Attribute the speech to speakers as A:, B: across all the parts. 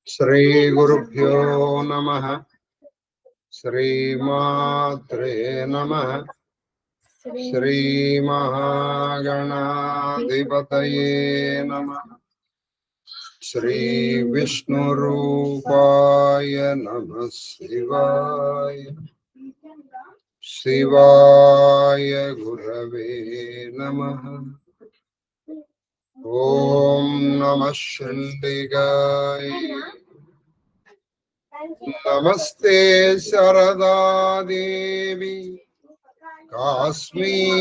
A: శ్రీ గురుభ్యో నమః. శ్రీమాత్రే నమః. శ్రీ మహాగణాధిపతయే నమః. శ్రీ విష్ణురూపాయ నమః. శివాయ శివాయ గురవే నమః. ఓం నమః శండిగాయ. నమస్తే శారదాదేవి కాశ్మీరపురవాసిని.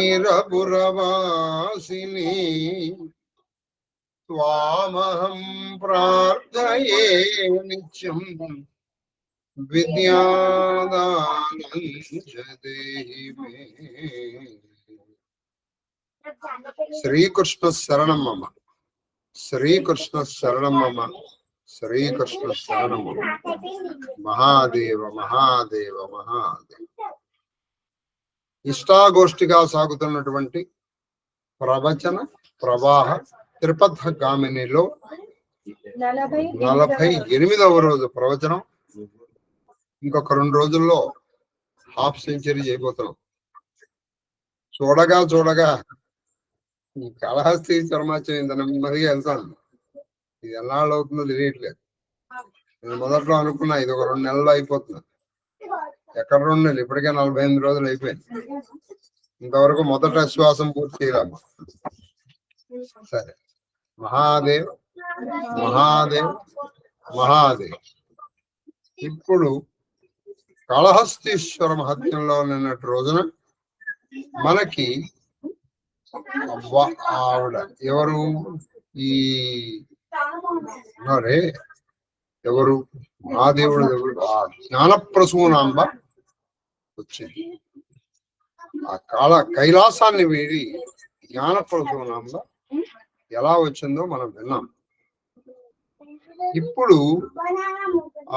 A: త్వామహం ప్రార్థయే నిత్యం విద్యాదానం దేహి మే. శ్రీకృష్ణ శరణం మమ. శ్రీకృష్ణ శరణం మమ. శ్రీకృష్ణ శరణం మమ. మహాదేవ మహాదేవ మహాదేవ. ఇష్టాగోష్ఠిగా సాగుతున్నటువంటి ప్రవచన ప్రవాహ త్రిపథగామినిలో 48వ రోజు ప్రవచనం. ఇంకొక 2 రోజుల్లో హాఫ్ సెంచరీ చేయబోతున్నాం. చూడగా చూడగా ఈ కాళహస్తి చర్మాచయం నెమ్మదిగా వెళ్తాను. ఇది ఎన్నాళ్ళు అవుతుందో తెలియట్లేదు. నేను మొదట్లో అనుకున్నా ఇది ఒక 2 నెలలు అయిపోతున్నా. ఎక్కడ 2 నెలలు, ఇప్పటికే 48 రోజులు అయిపోయింది. ఇంతవరకు మొదట శ్వాసం పూర్తి చేయరాము. సరే, మహాదేవ్ మహాదేవ్ మహాదేవ్. ఇప్పుడు కాళహస్తీశ్వర మహత్యంలో నిన్నటి రోజున మనకి ఆవిడ ఎవరు, ఈ ఎవరు మహాదేవుడు ఎవరు, ఆ జ్ఞానప్రసూనాంబ వచ్చింది. ఆ కైలాసాన్ని వీడి జ్ఞానప్రసూనాంబ ఎలా వచ్చిందో మనం విన్నాం. ఇప్పుడు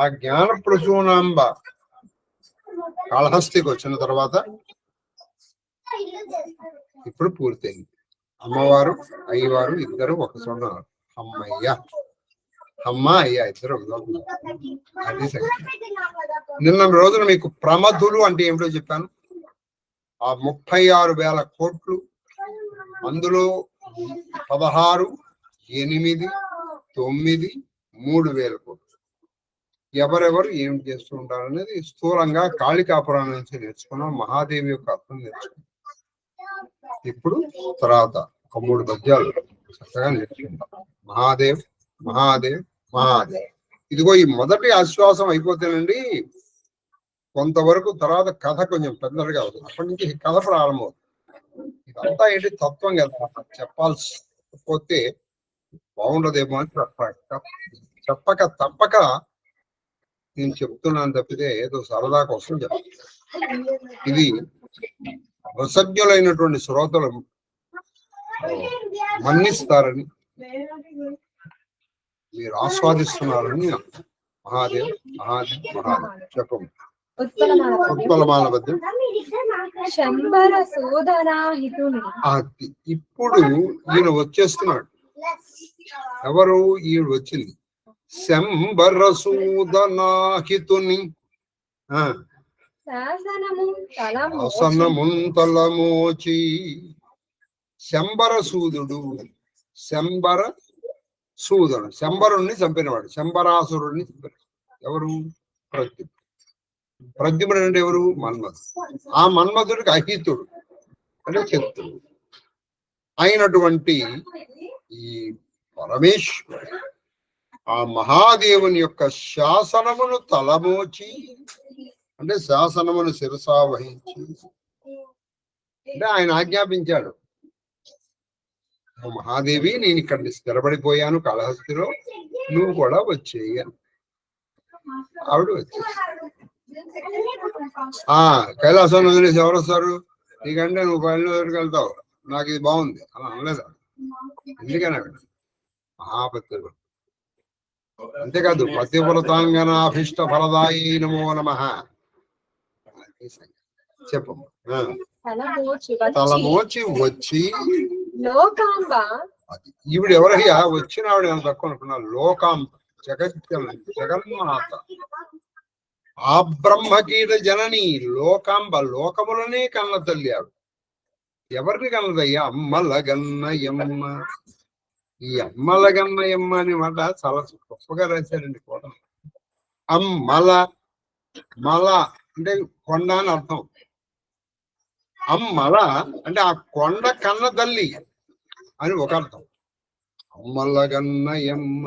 A: ఆ జ్ఞానప్రసూనాంబ కాళహస్తికి వచ్చిన తర్వాత ఇప్పుడు పూర్తయింది. అమ్మవారు అయ్యవారు ఇద్దరు ఒక చోట. అమ్మయ్య అమ్మ అయ్య ఇద్దరు ఒక చోట. అది నిన్న రోజున మీకు ప్రమధులు అంటే ఏమిటో చెప్పాను. ఆ 36,000 కోట్లు, అందులో 16, 8, 9, 3,000 కోట్లు ఎవరెవరు ఏం చేస్తూ ఉంటారు అనేది స్థూలంగా కాళికాపురాణం నుంచి నేర్చుకున్నాం. మహాదేవి యొక్క అర్థం నేర్చుకున్నాం. ఇప్పుడు తర్వాత ఒక 3 పద్యాలు చక్కగా నేర్చుకుంటాం. మహాదేవ్ మహాదేవ్ మహాదేవ్. ఇదిగో ఈ మొదటి ఆశ్వాసం అయిపోతేనండి కొంతవరకు తర్వాత కథ కొంచెం పెద్దగా అవుతుంది. అప్పటి నుంచి కథ ప్రారంభమవుతుంది. ఇదంతా ఏంటి తత్వం కదా, చెప్పాల్సి పోతే బాగుండదేమో అని చెప్పక తప్పక నేను చెప్తున్నాను తప్పితే ఏదో సరదా కోసం చెప్తాను. ఇది రసజ్ఞులైనటువంటి శ్రోతలు మన్నిస్తారని, మీరు ఆస్వాదిస్తున్నారని. మహాదేవ్ మహాదేవ్ మహాదేవ్ చెప్పము. ఉత్పలమాల పద్యం. ఇప్పుడు ఈయన వచ్చేస్తున్నాడు. ఎవరు ఈయన వచ్చింది? శంబరసూదనాహితుని తలమోచి. శంబరసూదుడు, శంబరసూదుడు, శంబరుణ్ణి చంపినవాడు, శంబరాసురుణ్ణి చంపినవాడు. ఎవరు? ప్రద్యుమ్నుడు అంటే ఎవరు? మన్మధుడు. ఆ మన్మధుడికి అహితుడు అంటే శత్రుడు అయినటువంటి ఈ పరమేశ్వరుడు ఆ మహాదేవుని యొక్క శాసనమును తలమోచి అంటే శాసనమును శిరసా వహించి అంటే ఆయన ఆజ్ఞాపించాడు. మహాదేవి, నేను ఇక్కడ స్థిరపడిపోయాను కాళహస్తిలో, నువ్వు కూడా వచ్చేయి అని. ఆవిడ వచ్చేసి కైలాసం వదిలేసి ఎవరు వస్తారు నీకంటే, నువ్వు బయలుదేరికి వెళ్తావు, నాకు ఇది బాగుంది అలా అనలేదు. ఎందుకని ఆవిడ మహాపత్రుడు. అంతేకాదు పతివ్రతాంగనాభిష్ట ఫలదాయి నమో నమః చెప్పు. తలమోచి వచ్చి
B: లోకాంబ.
A: ఈవిడ ఎవరయ్యా? వచ్చిన ఆవిడ నేను తక్కువ అనుకున్నా. లోకాంబ, జగన్మాత, ఆ బ్రహ్మకీట జనని, లోకాంబ, లోకములనే కన్న తల్లి ఆవిడ. ఎవరిని కన్నదయ్యా? అమ్మలగన్నయమ్మ. ఈ అమ్మలగన్నయమ్మ అనే మాట చాలా గొప్పగా రాశారండి కూడా. అమ్మల, మల అంటే కొండ అని అర్థం. అమ్మల అంటే ఆ కొండ కన్న తల్లి అని ఒక అర్థం. అమ్మలగన్నయమ్మ,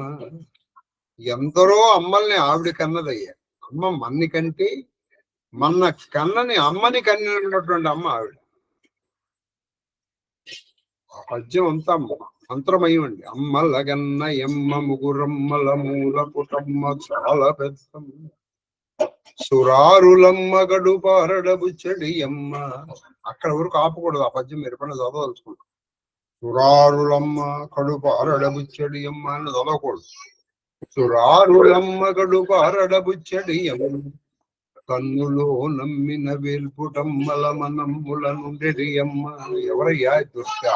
A: ఎందరో అమ్మల్ని ఆవిడ కన్నదయ్యా. అమ్మ మన్ని కంటే మన్న కన్నని అమ్మని కన్నటువంటి అమ్మ ఆవిడ. ఆ పద్యం అంతా మంత్రమయం అండి. అమ్మలగన్నయమ్మ ముగురమ్మల మూల పుటమ్మ చాలా పెద్ద సురారులమ్మ గడుపారడబు చెడియమ్మ. అక్కడ వరకు ఆపకూడదు. ఆ పద్యం మీరు ఎప్పుడైనా చదవదలుచుకుంటాం. సురారులమ్మ కడుపారడబు చెడియమ్మ అని చదవకూడదు. సురారులమ్మ గడుపారడబు చెడియమ్మ, కన్నులో నమ్మిన వేల్పుటమ్మల మనమ్ముల నుండెరియమ్మ. ఎవరయ్యా? దుర్గా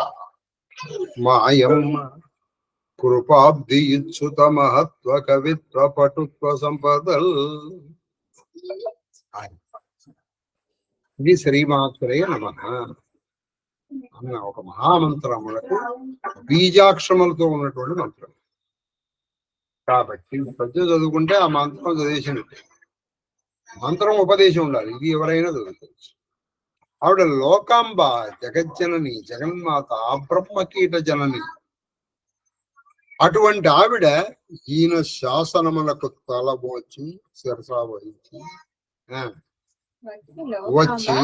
A: మాయమ్మ. కృపాబ్ది ఇచ్చుత మహత్వ కవిత్వ పటుత్వ సంపదల్. ఇది శ్రీమాత్రే నమః అన్న ఒక మహామంత్రములకు బీజాక్షరములతో ఉన్నటువంటి మంత్రం. కాబట్టి ప్రతి చదువుకుంటే ఆ మంత్రం చదివేసినట్టే. మంత్రం ఉపదేశం ఉండాలి. ఇది ఎవరైనా చదువుకోవచ్చు. ఆవిడ లోకాంబ, జగజ్జనని, జగన్మాత, ఆ బ్రహ్మకీట జనని. అటువంటి ఆవిడ ఈయన శాసనములకు తలబోచి శిరసా వహించి వచ్చి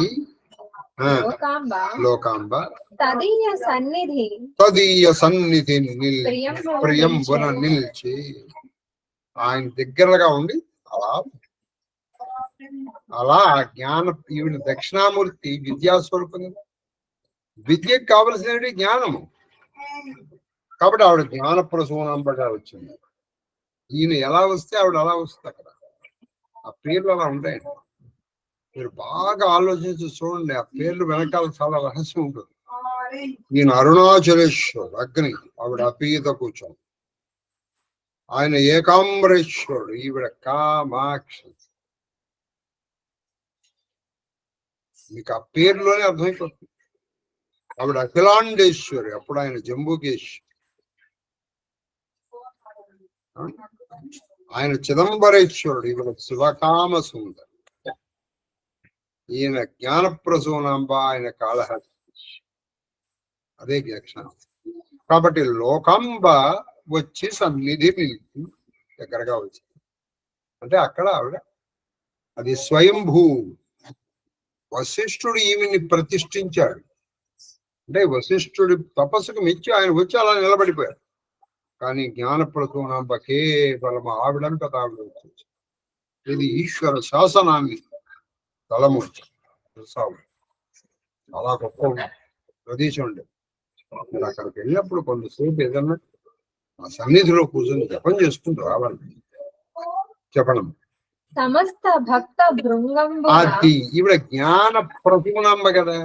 A: లోకాంబ తదీయ సన్నిధి ప్రియంబున నిలిచి ఆయన దగ్గరగా ఉండి అలా జ్ఞాన, ఈవిడ దక్షిణామూర్తి విద్యాస్వరూపం. విద్యకు కావలసినవి జ్ఞానము. కాబట్టి ఆవిడ జ్ఞాన ప్రసూనంబగా వచ్చింది. ఈయన ఎలా వస్తే ఆవిడ అలా వస్తుంది. అక్కడ ఆ పేర్లు అలా ఉంటాయండి. మీరు బాగా ఆలోచించి చూడండి. ఆ పేర్లు వెనకాల చాలా రహస్యం ఉంటుంది. ఈయన అరుణాచలేశ్వరుడు అగ్ని, ఆవిడ అపీత కూర్చొని. ఆయన ఏకాంబరేశ్వరుడు, ఈవిడ కామాక్షి. మీకు ఆ పేర్లోనే అర్థమైపోతుంది. ఆవిడ అఖిలాండేశ్వరి, అప్పుడు ఆయన జంబుకేశ్వరి. ఆయన చిదంబరేశ్వరుడు, ఈవిడ శివకామ సుందరి. ఈయన జ్ఞానప్రసూనాంబ, ఆయన కాళహస్తి. అదే లక్షణం. కాబట్టి లోకాంబ వచ్చి సన్నిధి నిలిపి దగ్గరగా వచ్చింది. అంటే అక్కడ ఆవిడ అది స్వయంభూ. వశిష్ఠుడు ఈమెని ప్రతిష్ఠించాడు. అంటే వశిష్ఠుడి తపస్సుకు మెచ్చి ఆయన వచ్చి అలా నిలబడిపోయారు. కానీ జ్ఞానప్రసూనాంబ కేవలం ఆవిడంతట ఆవిడ వచ్చింది. ఇది ఈశ్వర శాసనాన్ని తలమూర్చి చాలా గొప్ప ప్రదేశం ఉండేది. మీరు అక్కడికి వెళ్ళినప్పుడు కొంతసేపు ఏదన్నా ఆ సన్నిధిలో కూర్చొని జపం చేసుకుంటూ రావాలి. చెప్పడం
B: సమస్త భక్త బృంగం.
A: అది ఈవిడ జ్ఞాన ప్రసూనాంబ కదా.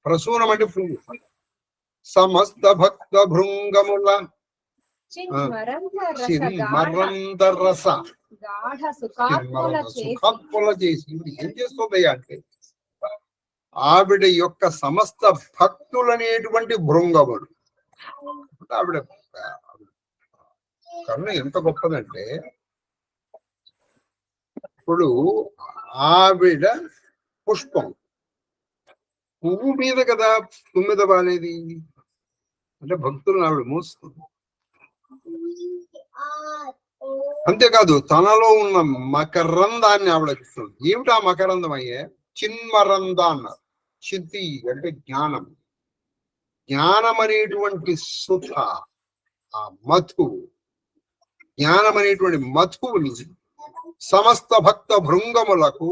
A: ప్రసూనం అంటే పువ్వు. సమస్త భక్త భృంగముల చిన్మరంద రస సుఖాత్ముల చేసి ఈవిడ ఏం చేస్తుందయ్యా అంటే ఆవిడ యొక్క సమస్త భక్తులనేటువంటి భృంగములు. ఆవిడ కన్ను ఎంత గొప్పదంటే, ఇప్పుడు ఆవిడ పుష్పం పువ్వు మీద కదా తుమ్మిద బాలేది. అంటే భక్తులను ఆవిడ మోస్తుంది. అంతేకాదు తనలో ఉన్న మకరందాన్ని ఆవిడ ఇస్తుంది. ఏమిటా మకరందం అయ్యే? చిన్మరంద అన్నారు. చిత్తి అంటే జ్ఞానం. జ్ఞానం అనేటువంటి సుధ, ఆ మధు, జ్ఞానం అనేటువంటి మధువుని సమస్త భక్త భృంగములకు,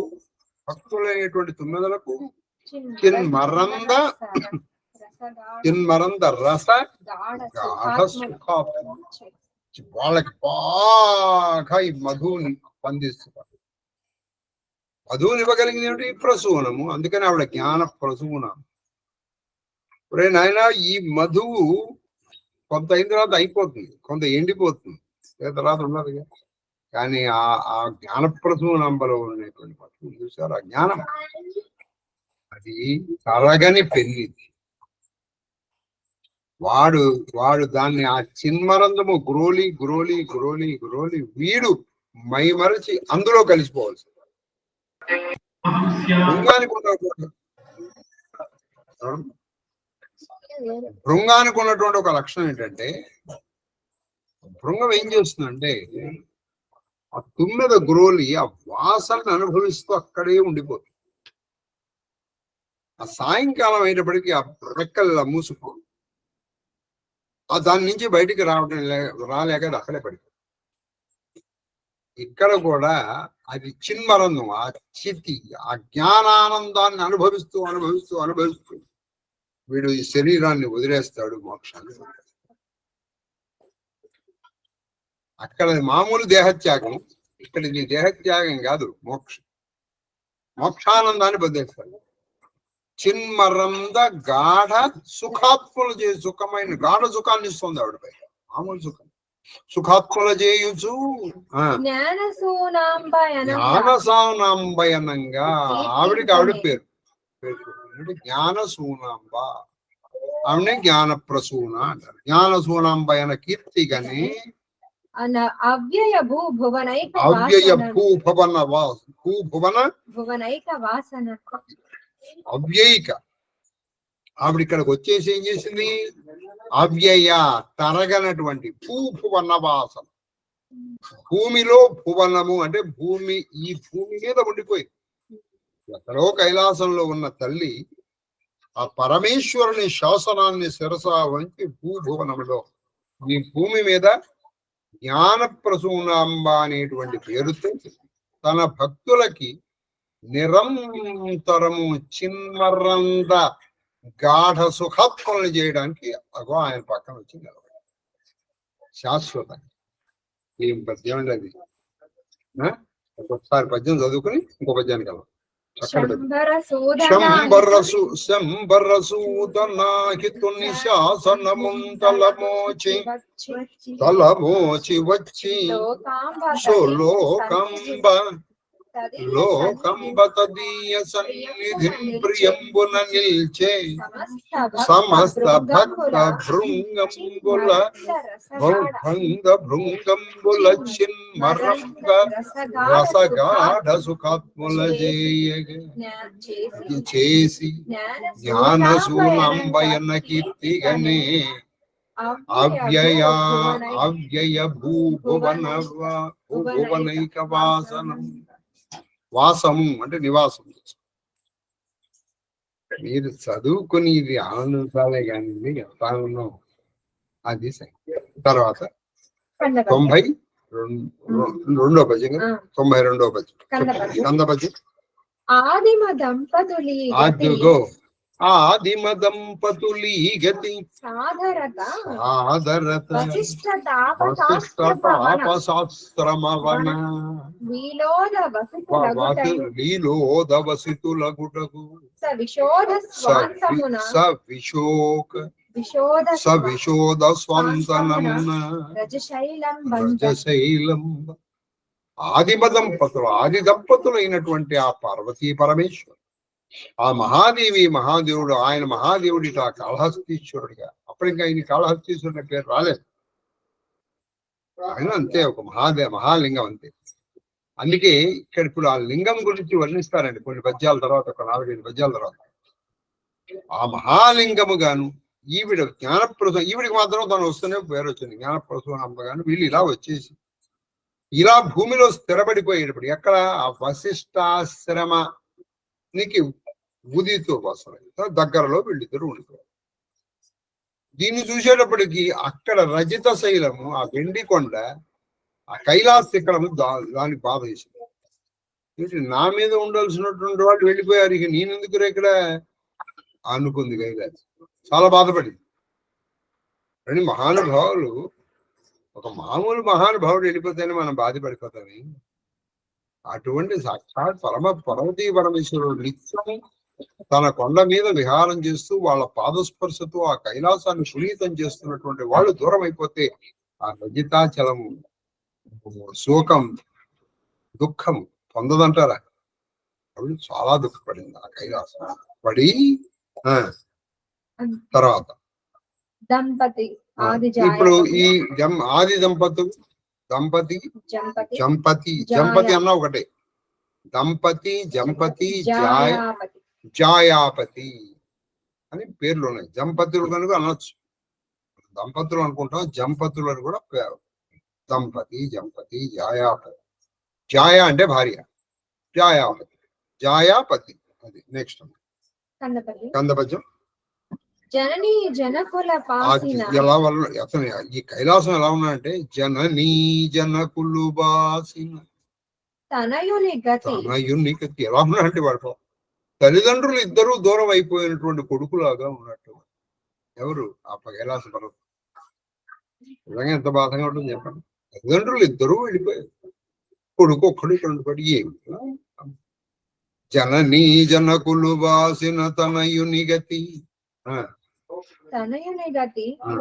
A: భక్తులైనటువంటి తుమ్మెదలకు చిన్మరంద రస గాఢ సుఖ, వాళ్ళకి బాగా ఈ మధువుని అందిస్తున్నారు. మధువుని ఇవ్వగలిగింది ఏమిటి? ప్రసూనము. అందుకని ఆవిడ జ్ఞాన ప్రసూనం. ఒరే నాయన, ఈ మధువు కొంత అయిన తర్వాత అయిపోతుంది, కొంత ఎండిపోతుంది, తర్వాత ఉన్నది. కానీ ఆ జ్ఞానప్రసూనంబలో ఉన్నటువంటి పట్టుకుని చూసారు, ఆ జ్ఞానం అది తరగని పెళ్లి. వాడు దాన్ని ఆ చిన్మరంధము గురోలి గురోలి గురోలి గురోలి వీడు మైమరచి అందులో కలిసిపోవాల్సి. భృంగానికి ఉన్నటువంటి ఒక లక్షణం ఏంటంటే, భృంగం ఏం చేస్తుందంటే ఆ తుమ్మెద గురోలి ఆ వాసనను అనుభవిస్తూ అక్కడే ఉండిపోతుంది. ఆ సాయంకాలం అయినప్పటికీ ఆ రెక్కలు మూసుకో, దాని నుంచి బయటికి రాలేక అది అక్కడే పడిపోతుంది. ఇక్కడ కూడా అది చిన్మరంధం, ఆ చితి, ఆ జ్ఞానానందాన్ని అనుభవిస్తూ అనుభవిస్తూ అనుభవిస్తూ వీడు ఈ శరీరాన్ని వదిలేస్తాడు, మోక్షాన్ని. అక్కడ మామూలు దేహత్యాగం, ఇక్కడ ఇది దేహత్యాగం కాదు, మోక్షానందాన్ని పొందేస్తాడు. చిన్మరంద గాఢ సుఖాత్మలు చేసి సుఖమైన గాఢ సుఖాన్ని ఇస్తుంది ఆవిడ పైన, మామూలు సుఖం. సుఖాత్మలు చేయుచు జ్ఞానసూనాంబయనంగా ఆవిడికి ఆవిడ పేరు జ్ఞానసూనాంబ. ఆవిడనే జ్ఞాన ప్రసూన అంటారు. జ్ఞానసూనాంబయన కీర్తిగానే
B: అవ్యయ భూభువన
A: అవ్యయిక. ఆవిడ ఇక్కడికి వచ్చేసి ఏం చేసింది? అవ్యయ, తరగనటువంటి భూభువన వాసన. భూమిలో భువనము అంటే భూమి, ఈ భూమి మీద ఉండిపోయింది. ఎక్కడో కైలాసంలో ఉన్న తల్లి ఆ పరమేశ్వరుని శాసనాన్ని శిరస వంచి భూభువనంలో ఈ భూమి మీద జ్ఞాన ప్రసూనాంబ అనేటువంటి పేరుతో తన భక్తులకి నిరంతరము చిన్మరంద గాఢ సుఖాత్మలు చేయడానికి అగో ఆయన పక్కన వచ్చి నిలబడి శాశ్వతంగా. ఏం పద్యం అండి అది! ఒక్కొక్కసారి పద్యం చదువుకుని ఇంకో పద్యానికి వెళ్ళాం. శంబరసూదనాహితుని శాసనముంతలమోచి వచ్చి సోలోకంబ లోకంబ తదీయ సన్నిధిం ప్రియంబున నిల్చే సమస్త భక్త భృంగంబుల భృంగంబుల చిన్మరంగ రసగాఢ సుఖాత్ముల చేసి జ్ఞానసూనాంబయన కీర్తిగనే అవ్యయ భూభువనైక వాసనం. వాసము అంటే నివాసం. మీరు చదువుకుని ఇది ఆనందాలే కానీ ఎంత ఆనందం అది. తర్వాత 92వ పద్యం, 92వ పద్యం కంద పద్యం.
B: ఆదిమ దంపతులి గతి సాధరత
A: శాస్త్రమవన లీలోద వసితులగుటకు సవిశోద స్వంతనమున రజశైలం. ఆదిమ దంపతులు, ఆది దంపతులైనటువంటి ఆ పార్వతీ పరమేశ్వరు, ఆ మహాదేవి మహాదేవుడు, ఆయన మహాదేవుడిట కాళహస్తీశ్వరుడిగా. అప్పటికా ఆయన కాళహస్తీశ్వరుడి పేరు రాలేదు. ఆయన అంతే ఒక మహాలింగం అంతే. అందుకే ఇక్కడ ఇప్పుడు ఆ లింగం గురించి వర్ణిస్తారండి కొన్ని పద్యాల తర్వాత, ఒక 4-5 పద్యాల తర్వాత. ఆ మహాలింగము గాను ఈవిడ జ్ఞానప్రసూన, ఈవిడికి మాత్రం తను వస్తూనే పేరు వచ్చింది జ్ఞానప్రసూనమ్మ గాను. వీళ్ళు ఇలా వచ్చేసి ఇలా భూమిలో స్థిరపడిపోయేటప్పుడు ఎక్కడ ఆ వశిష్టాశ్రమానికి ఉదితో వసరం దగ్గరలో వీళ్ళిద్దరు ఉండిపోయారు. దీన్ని చూసేటప్పటికి అక్కడ రజిత శైలము, ఆ వెండి కొండ, ఆ కైలాస శిఖరము దానికి బాధ వేసింది. నా మీద ఉండాల్సినటువంటి వాళ్ళు వెళ్ళిపోయారు, ఇక నేనెందుకు ఇక్కడ అనుకుంది కైలాసం. చాలా బాధపడింది. అని మహానుభావులు, ఒక మామూలు మహానుభావుడు వెళ్ళిపోతేనే మనం బాధపడిపోతామే. అటువంటి సాక్షాత్ పార్వతీ పరమేశ్వరుడు నిత్యం తన కొండ మీద విహారం చేస్తూ వాళ్ళ పాదస్పర్శతో ఆ కైలాసాన్ని సునీతం చేస్తున్నటువంటి వాళ్ళు దూరం అయిపోతే ఆ రజితాచలము శోకం దుఃఖం పొందదంటారా? అవి చాలా దుఃఖపడింది ఆ కైలాసం పడి. తర్వాత
B: దంపతి
A: ఇప్పుడు ఈ ఆది దంపతి జంపతి అన్న ఒకటే. దంపతి జంపతి జాయాపతి అని పేర్లు ఉన్నాయి. జంపతులు కనుక అనొచ్చు, దంపతులు అనుకుంటాం, జంపతులు అని కూడా దంపతి జంపతి జాయాపతి. జాయా అంటే భార్య, జాయాపతి. అది నెక్స్ట్ కందపద్యం.
B: జననీ జనకుల
A: ఎలా వాళ్ళు అతను ఈ కైలాసం ఎలా ఉన్నాయంటే జననీ జనకులు బాసిన
B: తనయుని గతి
A: ఎలా ఉన్నాడంటే వాడు తల్లిదండ్రులు ఇద్దరు దూరం అయిపోయినటువంటి కొడుకులాగా ఉన్నట్టు. ఎవరు? ఆ కైలాస పర్వతం. నిజంగా ఎంత బాధగా ఉంటుంది చెప్పండి. తల్లిదండ్రులు ఇద్దరూ వెళ్ళిపోయారు, కొడుకు ఒక్కడు ఇక్కడ పడి ఏమి. జననీ జనకులు బాసిన తనయుని గతి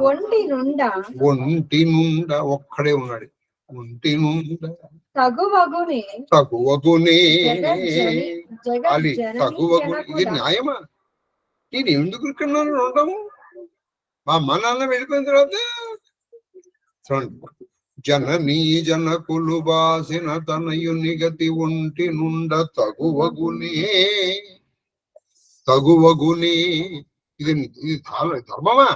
B: ఒంటి నుండా ఒక్కడే ఉన్నాడు. ఒంటి నుండా తగువగునే
A: అది తగువగు. ఇది న్యాయమా? నేను ఎందుకు ఇక్కడ ఉండము? మా అమ్మ నాన్న వెళ్ళిపోయిన తర్వాత చూడండి. జననీ జనకులు బాసిన తనయుని గతి ఒంటి నుండ తగువగునే. ఇది ధర్మమా?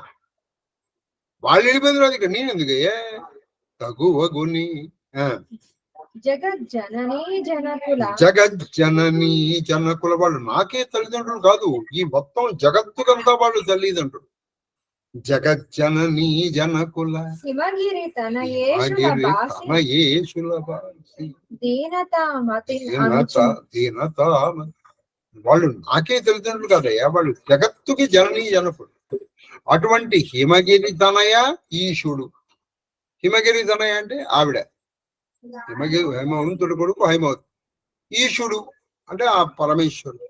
A: వాళ్ళు వెళ్ళిపోయిన తర్వాత ఇక్కడ నేను ఎందుకయ్యా? తగువగుని.
B: జగజ్జననీ
A: జనకుల వాళ్ళు నాకే తల్లిదండ్రులు కాదు, ఈ మొత్తం జగత్తుకంతా వాళ్ళు తల్లిదండ్రులు. జగజ్జననీ జనకుల
B: హిమగిరి
A: తనయేషుల దీనత వాళ్ళు నాకే తల్లిదండ్రులు కాదయ్యా, వాళ్ళు జగత్తుకి జననీ జనకుడు. అటువంటి హిమగిరి తనయ ఈశుడు. హిమగిరి తనయ అంటే ఆవిడ, హేమవంతుడు కొడుకు హైమవతి. ఈశుడు అంటే ఆ పరమేశ్వరుడు.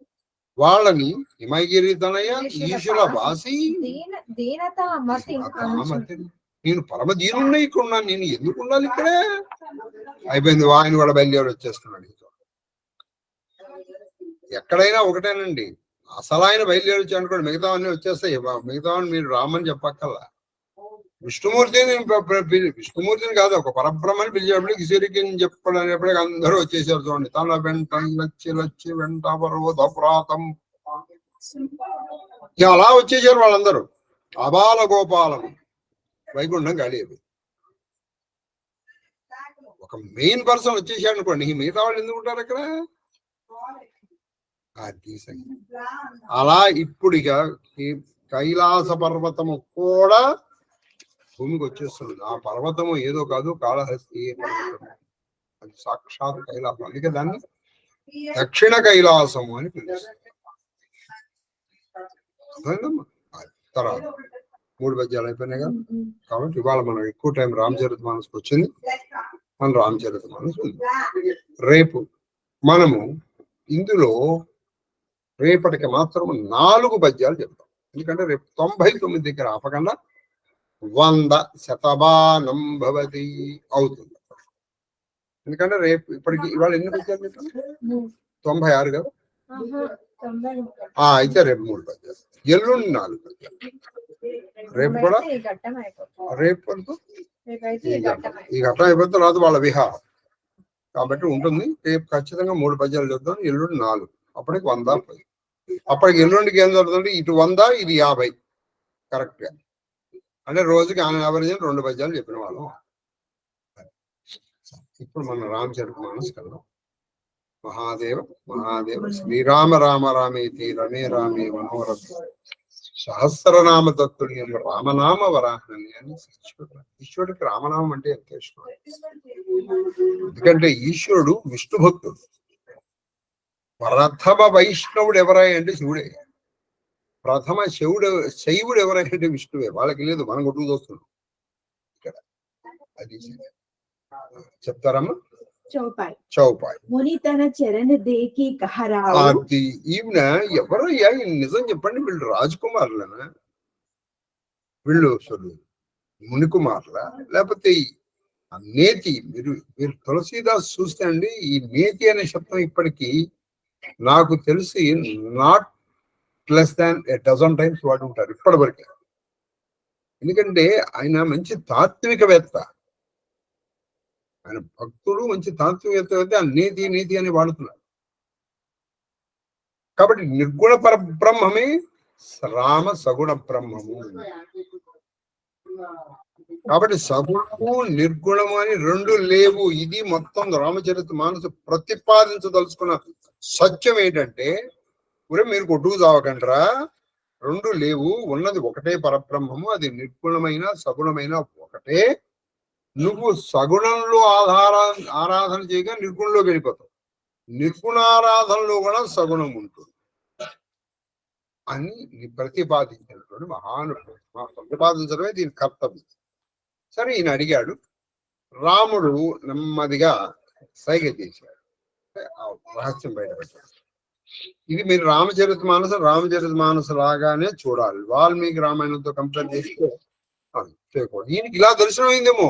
A: వాళ్ళని హిమగిరి తనయ ఈశుల వాసి నేను పరమ దీనున్నా ఇక్కడ ఉన్నాను, నేను ఎందుకు ఉండాలి ఇక్కడే? అయిపోయింది, ఆయన కూడా బయలుదేరి వచ్చేస్తున్నాడు. ఎక్కడైనా ఒకటేనండి, అసలు ఆయన బయలుదేరి వచ్చి అనుకోండి, మిగతా అన్ని వచ్చేస్తాయి. మిగతా మీరు రామని చెప్పక్కల్లా. విష్ణుమూర్తిని కాదు, ఒక పరబ్రహ్మని పిలిచేటప్పుడు కిశోరికి చెప్పడానికి అందరూ వచ్చేసారు. చూడండి, తన వెంట లచ్చి వెంట పర్వతప్రాతం అలా వచ్చేసారు వాళ్ళందరూ. అబాల గోపాలం వైకుంఠం ఖాళీ అయిపోయింది. ఒక మెయిన్ పర్సన్ వచ్చేసాడు అనుకోండి, మిగతా వాళ్ళు ఎందుకు ఉంటారు అక్కడ? అలా ఇప్పుడు ఇక కైలాస పర్వతము కూడా భూమికి వచ్చేస్తుంది. ఆ పర్వతము ఏదో కాదు, కాళహస్తి పర్వతము. అది సాక్షాత్ కైలాసం. అందుకే దాన్ని దక్షిణ కైలాసము అని పిలుస్తారు. తర్వాత 3 పద్యాలు అయిపోయినాయి కదా, కాబట్టి ఇవాళ మనం ఎక్కువ టైం రామచరితమానస్కి వచ్చింది. మన రామచరితమానస్ ఉంది. రేపు మనము ఇందులో రేపటికి మాత్రం 4 పద్యాలు చెప్తాం. ఎందుకంటే రేపు 99 దగ్గర ఆపకుండా 100 శతమానం భవతి అవుతుంది. ఎందుకంటే రేపు ఇప్పటికి ఇవాళ ఎన్ని పద్యాలు చెప్తాం? 96 కదా. అయితే రేపు 3 పద్యాలు, ఎల్లుండి 4 పద్యాలు. రేపు కూడా రేపు ఈ ఘట్టం అయిపోయిన తర్వాత వాళ్ళ విహారం కాబట్టి ఉంటుంది. రేపు ఖచ్చితంగా 3 పద్యాలు చెప్తాం, ఎల్లుండి 4, అప్పటికి 100. అప్పటికి ఎల్లుండికి ఏం జరుగుతుంది? ఇటు 100, ఇది 50 కరెక్ట్ గా. అంటే రోజుకి యావరేజ్ 2 పద్యాలు చెప్పిన వాళ్ళం. ఇప్పుడు మన రామచరితమానస్ కన్నా మహాదేవ శ్రీరామ రామ రామేతి రమే రామే మనోరథ సహస్రనామ తత్తుల్యం రామనామ వరాహని అని ఈశ్వరుడికి రామనామం అంటే ఎంత ఇష్టం. ఎందుకంటే ఈశ్వరుడు విష్ణు భక్తుడు. ప్రథమ వైష్ణవుడు ఎవరై అంటే శివుడే. ప్రథమ శైవుడు ఎవరై అంటే విష్ణువే. వాళ్ళకి లేదు, మనం కొట్టుకు చూస్తున్నాం ఇక్కడ. అది చెప్తారమ్మా. చౌపాయి.
C: ముని తన చరణ దేకి కహరావు.
A: అది ఈవిన ఎవరయ్యా నిజం చెప్పండి, వీళ్ళు రాజకుమారులనా, వీళ్ళు అసలు మునికుమారులా, లేకపోతే నేతి? మీరు తులసీదాస్ చూస్తే అండి, ఈ నేతి అనే శబ్దం ఇప్పటికీ నాకు తెలిసి not less than a dozen times వాడు ఉంటారు ఇప్పటి వరకే. ఎందుకంటే ఆయన మంచి తాత్వికవేత్త, ఆయన భక్తుడు మంచి తాత్వికవేత్త అయితే ఆ నేతి నేతి అని వాడుతున్నారు. కాబట్టి నిర్గుణ పరబ్రహ్మమే రామ సగుణ బ్రహ్మము. కాబట్టి సగుణము నిర్గుణము అని రెండు లేవు. ఇది మొత్తం రామచరిత మానస ప్రతిపాదించదలుచుకున్న సత్యం ఏంటంటే, మీరు కొట్టుకు చావకండ్రా, రెండు లేవు, ఉన్నది ఒకటే పరబ్రహ్మము, అది నిర్గుణమైన సగుణమైన ఒకటే. నువ్వు సగుణంలో ఆరాధన చేయగా నిర్గుణంలోకి వెళ్ళిపోతావు, నిర్గుణారాధనలో కూడా సగుణం ఉంటుంది అని ప్రతిపాదించినటువంటి మహానుభావుడు. ప్రతిపాదించడమే దీని కర్తవ్యం. సరే, ఈయన అడిగాడు. రాముడు నెమ్మదిగా సైగ చేశాడు, రహస్యం బయటపెట్టాడు. ఇది మీరు రామచరిత మానస లాగానే చూడాలి. వాల్మీకి రామాయణంతో కంపేర్ చేస్తే చేయకూడదు. ఈయనకి ఇలా దర్శనం అయిందేమో,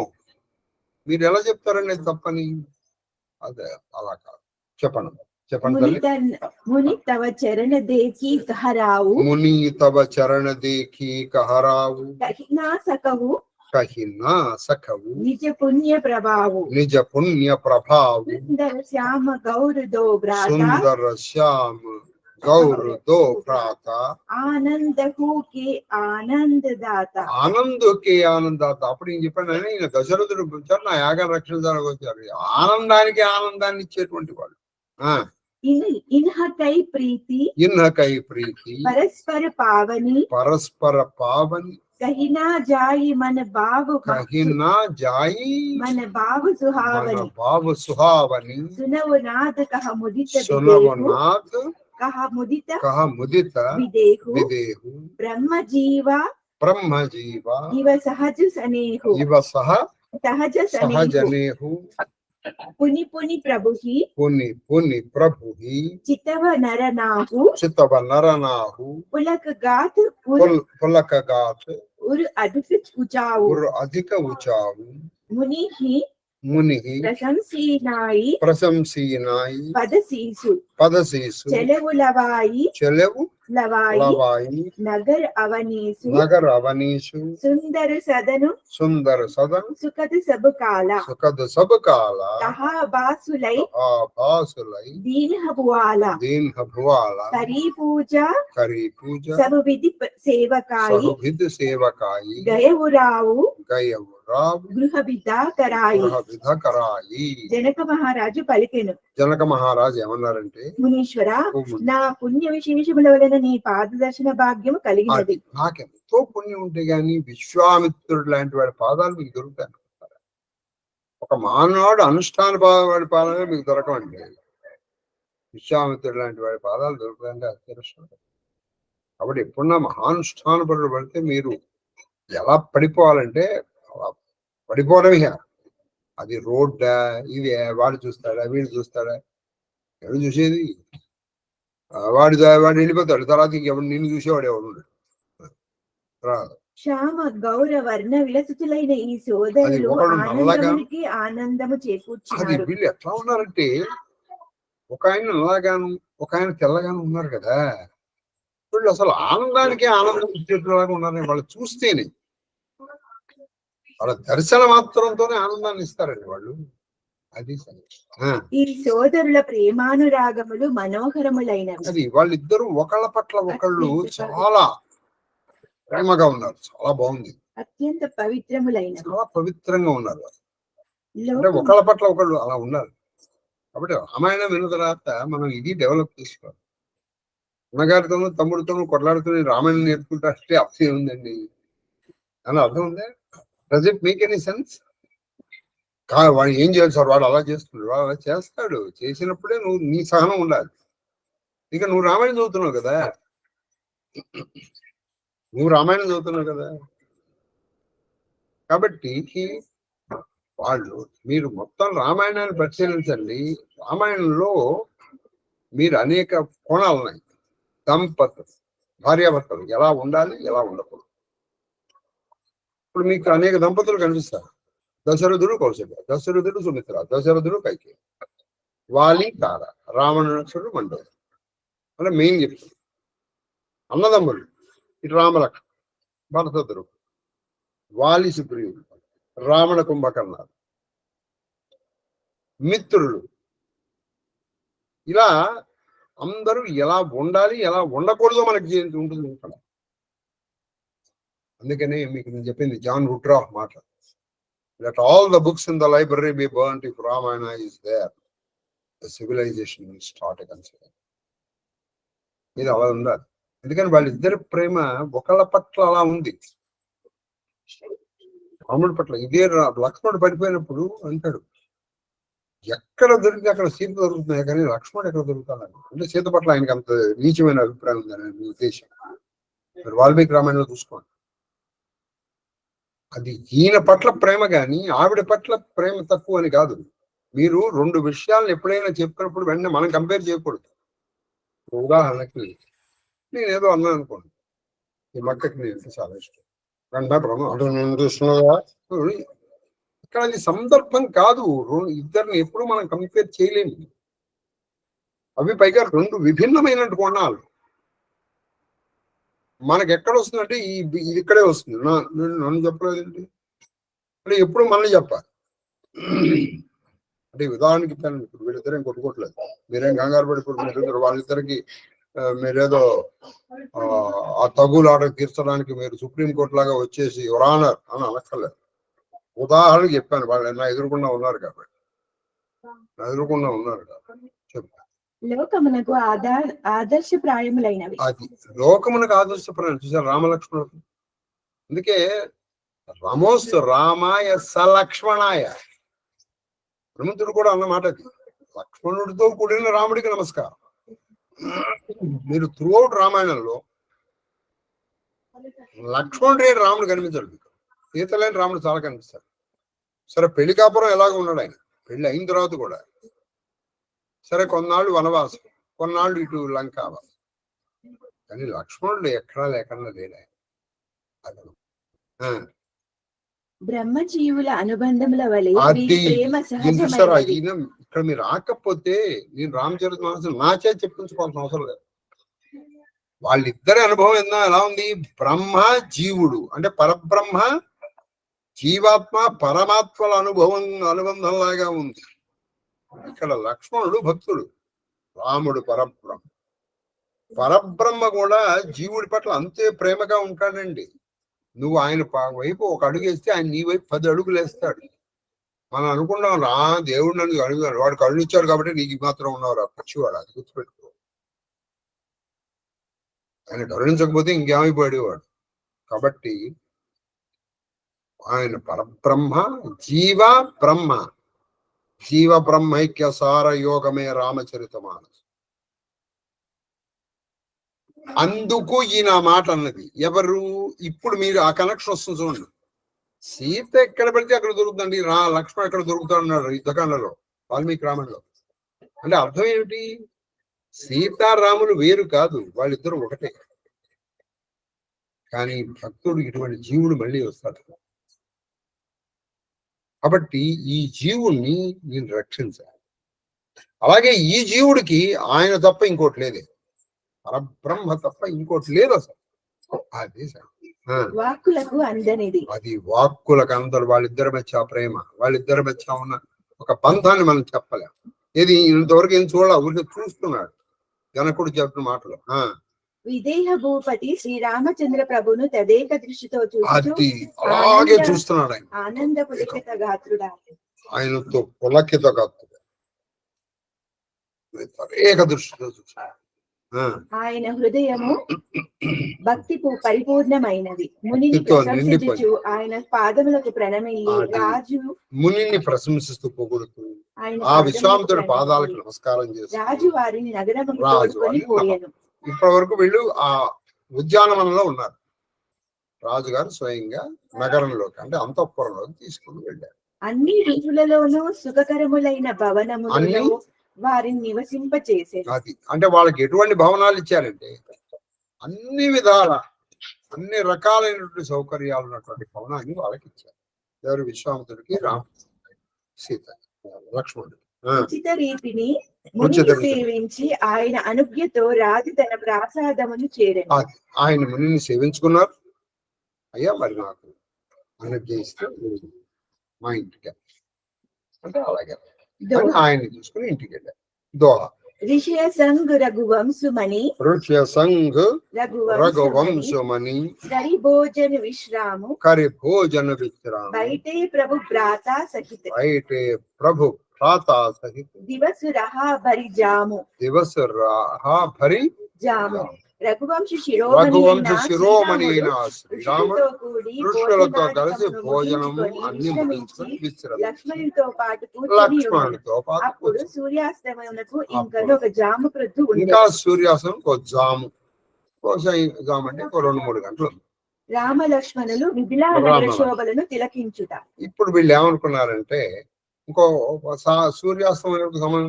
A: మీరు ఎలా చెప్తారండి తప్పని? అదే అలా కాదు. చెప్పండి
C: ముని తవ చరణ దేకి కహరావు.
A: ముని తవ చరణ దేకి కహరావు.
C: కహినా సకవు.
A: కహినా సఖవు.
C: నిజ పుణ్య ప్రభావు.
A: నిజ పుణ్య ప్రభావు.
C: సుందర శ్యామ గౌర దో భ్రాత.
A: సుందర శ్యామ గౌర దో భ్రాత.
C: ఆనందహుకే ఆనందదాత.
A: ఆనందకే ఆనందదాత. అప్పుడు నేను చెప్పాను, ఈయన దశరథుడు వచ్చారు, నా యాగ రక్షణ ద్వారా వచ్చారు. ఆనందానికి ఆనందాన్ని ఇచ్చేటువంటి వాళ్ళు.
C: ఇన్హకై ప్రీతి.
A: ఇన్హకై ప్రీతి.
C: పరస్పర పావని.
A: పరస్పర పావని.
C: కహినా జాయి మన బావు.
A: కహినా జాయి
C: మన బావు సుహావని.
A: బావు సుహావని.
C: సునవనాథ కహ ముదిత.
A: సునవనాథ
C: కహ ముదిత.
A: కహ ముదిత.
C: విదేహు.
A: విదేహు.
C: బ్రహ్మ జీవ.
A: బ్రహ్మ జీవ.
C: ఇవ సహజ సనేహు.
A: ఇవ సహజ సనేహు.
C: పుని పుని ప్రభుహి.
A: పుని పుని ప్రభుహి.
C: చితవ నరనాహు.
A: చితవ నరనాహు.
C: పులక గాత్.
A: పులక గాత్.
C: ఉరు అధిక ఉచావు.
A: ఉరు అధిక ఉచావు.
C: మునిహి.
A: మునిహి.
C: ప్రశంసీనాయి.
A: ప్రశంసీనాయి.
C: పదశీసు.
A: పదశీసు.
C: చెలవు లవాయి.
A: చెలవు
C: లవాయి. నగర అవనీసు.
A: నగర అవనీసు.
C: సుందర సదను.
A: సుందర సదను.
C: సుఖద సబ కాల.
A: సుఖద సబ కాల.
C: బాసులై.
A: బాసులై.
C: దీన్హ భువాల.
A: దీన్హ భువాల.
C: కరీ పూజ.
A: కరీ పూజ.
C: సబ విధి సేవకాయి.
A: సబ విధి సేవకాయి.
C: గయవురావు.
A: గయవురావు.
C: గృహ విధ కరాయి.
A: గృహ విధ కరాయి.
C: జనక మహారాజు పలికెను.
A: జనక మహారాజు ఏమన్నారంటే,
C: మునీశ్వర, నా పుణ్య విశేషముల వలన నీ పాదదర్శన భాగ్యము కలిగినది.
A: నాకెంతో పుణ్యం ఉంటే గాని విశ్వామిత్రుడు లాంటి వాడి పాదాలు మీకు దొరుకుతాయి. ఒక మానవుడు అనుష్ఠాన వాడి పాదాలు మీకు దొరకవండి. విశ్వామిత్రుడు లాంటి వాడి పాదాలు దొరుకుతాయంటే అత్యవసరం. కాబట్టి ఎప్పుడున్నా మహానుష్ఠాన పరుడు పడితే మీరు ఎలా పడిపోవాలంటే పడిపోవడమే. అది రోడ్డా, ఇది వాడు చూస్తాడా, వీడు చూస్తాడా, ఎవరు చూసేది? వాడు వెళ్ళిపోతాడు. తర్వాత ఇంకెవరు నిన్ను చూసేవాడు ఎవరు?
C: శ్యామ గౌర వర్ణ విలసితులైన ఈ సోదరులు ఆనందానికి ఆనందము చేకూర్చున్నారు.
A: అది వీళ్ళు ఎట్లా ఉన్నారంటే, ఒక ఆయన నల్లగాను ఒక ఆయన తెల్లగాను ఉన్నారు కదా. వీళ్ళు అసలు ఆనందానికి ఆనందం ఇచ్చేట్లాగా ఉన్నారని వాళ్ళు చూస్తేనే, వాళ్ళ దర్శన మాత్రంతోనే ఆనందాన్ని ఇస్తారండి వాళ్ళు. అది
C: ఈ సోదరుల ప్రేమానురాగములు మనోహరములైనవి.
A: అది వాళ్ళిద్దరూ ఒకళ్ళ పట్ల ఒకళ్ళు చాలా ప్రేమగా ఉన్నారు. చాలా బాగుంది.
C: అత్యంత పవిత్రములైన,
A: చాలా పవిత్రంగా ఉన్నారు. అంటే ఒకళ్ళ పట్ల ఒకళ్ళు అలా ఉన్నారు. కాబట్టి రామాయణం విన్న తర్వాత మనం ఇది డెవలప్ చేసుకోవాలి. అన్నగారితోనూ తమ్ముడితోనూ కొట్లాడుతూ రామాయణం నేర్చుకుంటే అట్లే అర్థం ఉందండి అని అర్థం ఉందే. Does it make any sense? వాడు ఏం చేయాలి సార్, వాడు అలా చేస్తున్నాడు, వాడు అలా చేస్తాడు. చేసినప్పుడే నువ్వు నీ సహనం ఉండాలి. ఇక నువ్వు రామాయణం చదువుతున్నావు కదా, కాబట్టి వాళ్ళు మీరు మొత్తం రామాయణాన్ని పరిశీలించండి. రామాయణంలో మీరు అనేక కోణాలు ఉన్నాయి. దంపతులు, భార్యాభర్తలు ఎలా ఉండాలి, ఎలా ఉండకూడదు. ఇప్పుడు మీకు అనేక దంపతులు కనిపిస్తారు. దశరథుడు కౌశల్య, దశరథుడు సుమిత్ర, దశరథుడు కైకేయి, వాలి తార, రావణుడు మండోదరి. అంటే మెయిన్ చెప్తుంది. అన్నదమ్ములు ఇటు రామలక్ష్మణ, భరతద్రుడు, వాలి సుగ్రీవుడు, రావణ కుంభకర్ణాలు, మిత్రులు, ఇలా అందరూ ఎలా ఉండాలి, ఎలా ఉండకూడదో మనకి ఉంటుంది ఇక్కడ. అందుకనే మీకు నేను చెప్పింది జాన్ వుడ్రాఫ్ మాట, let all the books in the library be burned if Ramayana is there, the civilization will start consider. ఇది అలా ఉండాలి. ఎందుకని వాళ్ళిద్దరి ప్రేమ ఒకళ్ళ పట్ల అలా ఉంది. రాముడి పట్ల ఇదే. లక్ష్మణుడు పడిపోయినప్పుడు అంటాడు, ఎక్కడ దొరికితే అక్కడ సీత దొరుకుతున్నాయి కానీ లక్ష్మణుడు ఎక్కడ దొరుకుతాడు. అంటే సీత పట్ల ఆయనకి అంత నీచమైన అభిప్రాయం ఉందని మీ ఉద్దేశం. మరి వాల్మీకి రామాయణంలో చూసుకోండి. అది ఈయన పట్ల ప్రేమ కానీ ఆవిడ పట్ల ప్రేమ తక్కువ అని కాదు. మీరు రెండు విషయాలను ఎప్పుడైనా చెప్పుకున్నప్పుడు వెంటనే మనం కంపేర్ చేయకూడదు. ఉదాహరణకి నేను ఏదో అన్నాను అనుకోండి, ఈ మక్కకి నేను చాలా ఇష్టం, ఇక్కడ అది సందర్భం కాదు. ఇద్దరిని ఎప్పుడు మనం కంపేర్ చేయలేము. అవి పైగా రెండు విభిన్నమైన కోణాలు. మనకి ఎక్కడ వస్తుందంటే ఇది ఇక్కడే వస్తుంది. నన్ను చెప్పలేదండి అంటే ఎప్పుడు మనల్ని చెప్పాలి. అంటే ఉదాహరణకి ఇప్పుడు వీళ్ళిద్దరేం కొట్టుకోవట్లేదు, మీరేం కంగారు పడిపోతున్నారు. వాళ్ళిద్దరికి మీరేదో ఆ తగులు ఆట తీర్చడానికి మీరు సుప్రీంకోర్టు లాగా వచ్చేసి యువరానర్ అని అనక్కర్లేదు. ఉదాహరణకి చెప్పాను, వాళ్ళు నా ఎదురుకుండా ఉన్నారు కాబట్టి. చెప్పు.
C: లోకమునకు ఆదర్శప్రాయములైనవి.
A: అది లోకమునకు ఆదర్శప్రాయం చూసారు రామలక్ష్మణుడు. అందుకే రమోస్ రామాయ సలక్ష్మణాయ, హనుమంతుడు కూడా అన్నమాట. అది లక్ష్మణుడితో కూడిన రాముడికి నమస్కారం. మీరు త్రూఅవుట్ రామాయణంలో లక్ష్మణుడు లేని రాముడు కనిపించాడు, మీకు సీత లేని రాముడు చాలా కనిపిస్తాడు. సరే పెళ్లి కాపురం ఎలాగ ఉన్నాడు ఆయన, పెళ్లి అయిన తర్వాత కూడా. సరే కొన్నాళ్ళు వనవాసం, కొన్నాళ్ళు ఇటు లంకావాసం. కానీ లక్ష్మణుడు ఎక్కడా లేకుండా లేడు ఆయన.
C: బ్రహ్మజీవుల అనుబంధముల వలె
A: చూసారా, ఈయన ఇక్కడ మీరు రాకపోతే నేను రామచరితమానసం నా చేతి చెప్పించుకోవాల్సిన అవసరం లేదు. వాళ్ళిద్దరి అనుభవం ఎలా ఉంది? బ్రహ్మ జీవుడు అంటే పరబ్రహ్మ జీవాత్మ పరమాత్మల అనుబంధంలాగా ఉంది. ఇక్కడ లక్ష్మణుడు భక్తుడు, రాముడు పరబ్రహ్మ. పరబ్రహ్మ కూడా జీవుడి పట్ల అంతే ప్రేమగా ఉంటాడండి. నువ్వు ఆయన వైపు ఒక అడుగు వేస్తే ఆయన నీ వైపు 10 అడుగులు వేస్తాడు. మనం అనుకున్నాం దేవుడు నన్ను అడుగుతాడు, వాడు కళ్ళు ఇచ్చాడు కాబట్టి నీకు మాత్రం ఉన్నవారు పచ్చివాడు. అది గుర్తుపెట్టుకో. ఆయన కరుణించకపోతే ఇంకేమైపోయాడు. కాబట్టి ఆయన పరబ్రహ్మ జీవ బ్రహ్మ, జీవ బ్రహ్మైక్య సార యోగమే రామచరితమానస్. అందుకు ఈయన మాట అన్నది. ఎవరు? ఇప్పుడు మీరు ఆ కనెక్షన్ వస్తుంది చూడండి. సీత ఎక్కడ పెడితే అక్కడ దొరుకుతుందండి, లక్ష్మణ్ ఎక్కడ దొరుకుతా అన్నాడు యుద్ధకాండలో, వాల్మీకి రామాయణంలో. అంటే అర్థం ఏమిటి? సీతారాములు వేరు కాదు, వాళ్ళిద్దరూ ఒకటే. కానీ భక్తుడు ఇటువంటి జీవుడు మళ్ళీ వస్తాడు. కాబట్టి ఈ జీవుణ్ణి నేను రక్షించాలి. అలాగే ఈ జీవుడికి ఆయన తప్ప ఇంకోటి లేదే, పరబ్రహ్మ తప్ప ఇంకోటి లేదు అసలు. అది
C: వాక్కులకు అందనిది.
A: అది వాక్కులకు అందరు. వాళ్ళిద్దరి మధ్య ప్రేమ, వాళ్ళిద్దరి మధ్య ఉన్న ఒక బంధాన్ని మనం చెప్పలేం. ఇది ఇంతవరకు ఏం చూడాలి, ఊరికి చూస్తున్నాడు జనకుడు చెప్పిన మాటలు.
C: విదేహ భూపతి శ్రీరామచంద్ర ప్రభును తదేక దృష్టితో
A: అది అలాగే చూస్తున్నాడు ఆయన.
C: ఆనంద పులకిత గాత్రుడా,
A: ఆయనతో పులకిత గాత్రుడు, తదేక దృష్టితో చూస్తున్నాడు.
C: ఆయన హృదయము భక్తి పరిపూర్ణమైనది. మునిని ప్రశంసించు ఆయన పాదములకు ప్రణమిల్లి రాజు
A: మునిని ప్రశంసిస్తూ పొగుడుతూ ఆ విశ్వామిత్రుడి పాదాలకు నమస్కారం చేసి
C: రాజు వారిని నగరముకు పోయెను.
A: ఇప్పటి వరకు వీళ్ళు ఆ ఉద్యానవనంలో ఉన్నారు. రాజుగారు స్వయంగా నగరంలోకి అంటే అంతఃపురంలోకి తీసుకుని వెళ్ళారు.
C: అన్ని ఋతువులలోనూ సుఖకరములైన భవనములలో
A: అన్ని
C: వారిని నివసింపచేసే.
A: అది అంటే వాళ్ళకి ఎటువంటి భవనాలు ఇచ్చారంటే అన్ని విధాల అన్ని రకాలైనటువంటి సౌకర్యాలు ఉన్నటువంటి భవనాన్ని వాళ్ళకి ఇచ్చారు. ఎవరు? విశ్వామిత్రుడికి, రామ, సీత, లక్ష్మణుడు.
C: ఉచిత రీతిని మునిని సేవించి ఆయన అనుజ్ఞతో రాజు తన ప్రాసాదమును చేరను.
A: ఆయన మునిని సేవించుకున్నారు. అయ్యా మరి నాకు అనుజ్ఞ ఇస్తే మా ఇంటికి అంటే అలాగే ఆయన్ని చూసుకుని ఇంటికి వెళ్ళారు. దోహ
C: ఋషయ సంఘ రఘువంశుమణి
A: రఘువంశమణి
C: కరి భోజన విశ్రాము బయటే ప్రభు భ్రాత సహిత దివసు రహా భరి జాము రఘువంశ శిరోమణి అయిన శ్రీరాముడు కృష్ణులతో కలిసి భోజనము అన్ని ముగించుకొని లక్ష్మణుడితో పాటు అప్పుడు సూర్యాస్తమయమునకు ఒక జాము ప్రొద్దు ఇంకా సూర్యాస్తమం ఒక జాము అంటే 2-3 గంటలు రామ లక్ష్మణులు విభిలాన శోభలను తిలకించుట. ఇప్పుడు వీళ్ళు ఏమనుకున్నారంటే ఇంకో సూర్యాస్తమయం సమయం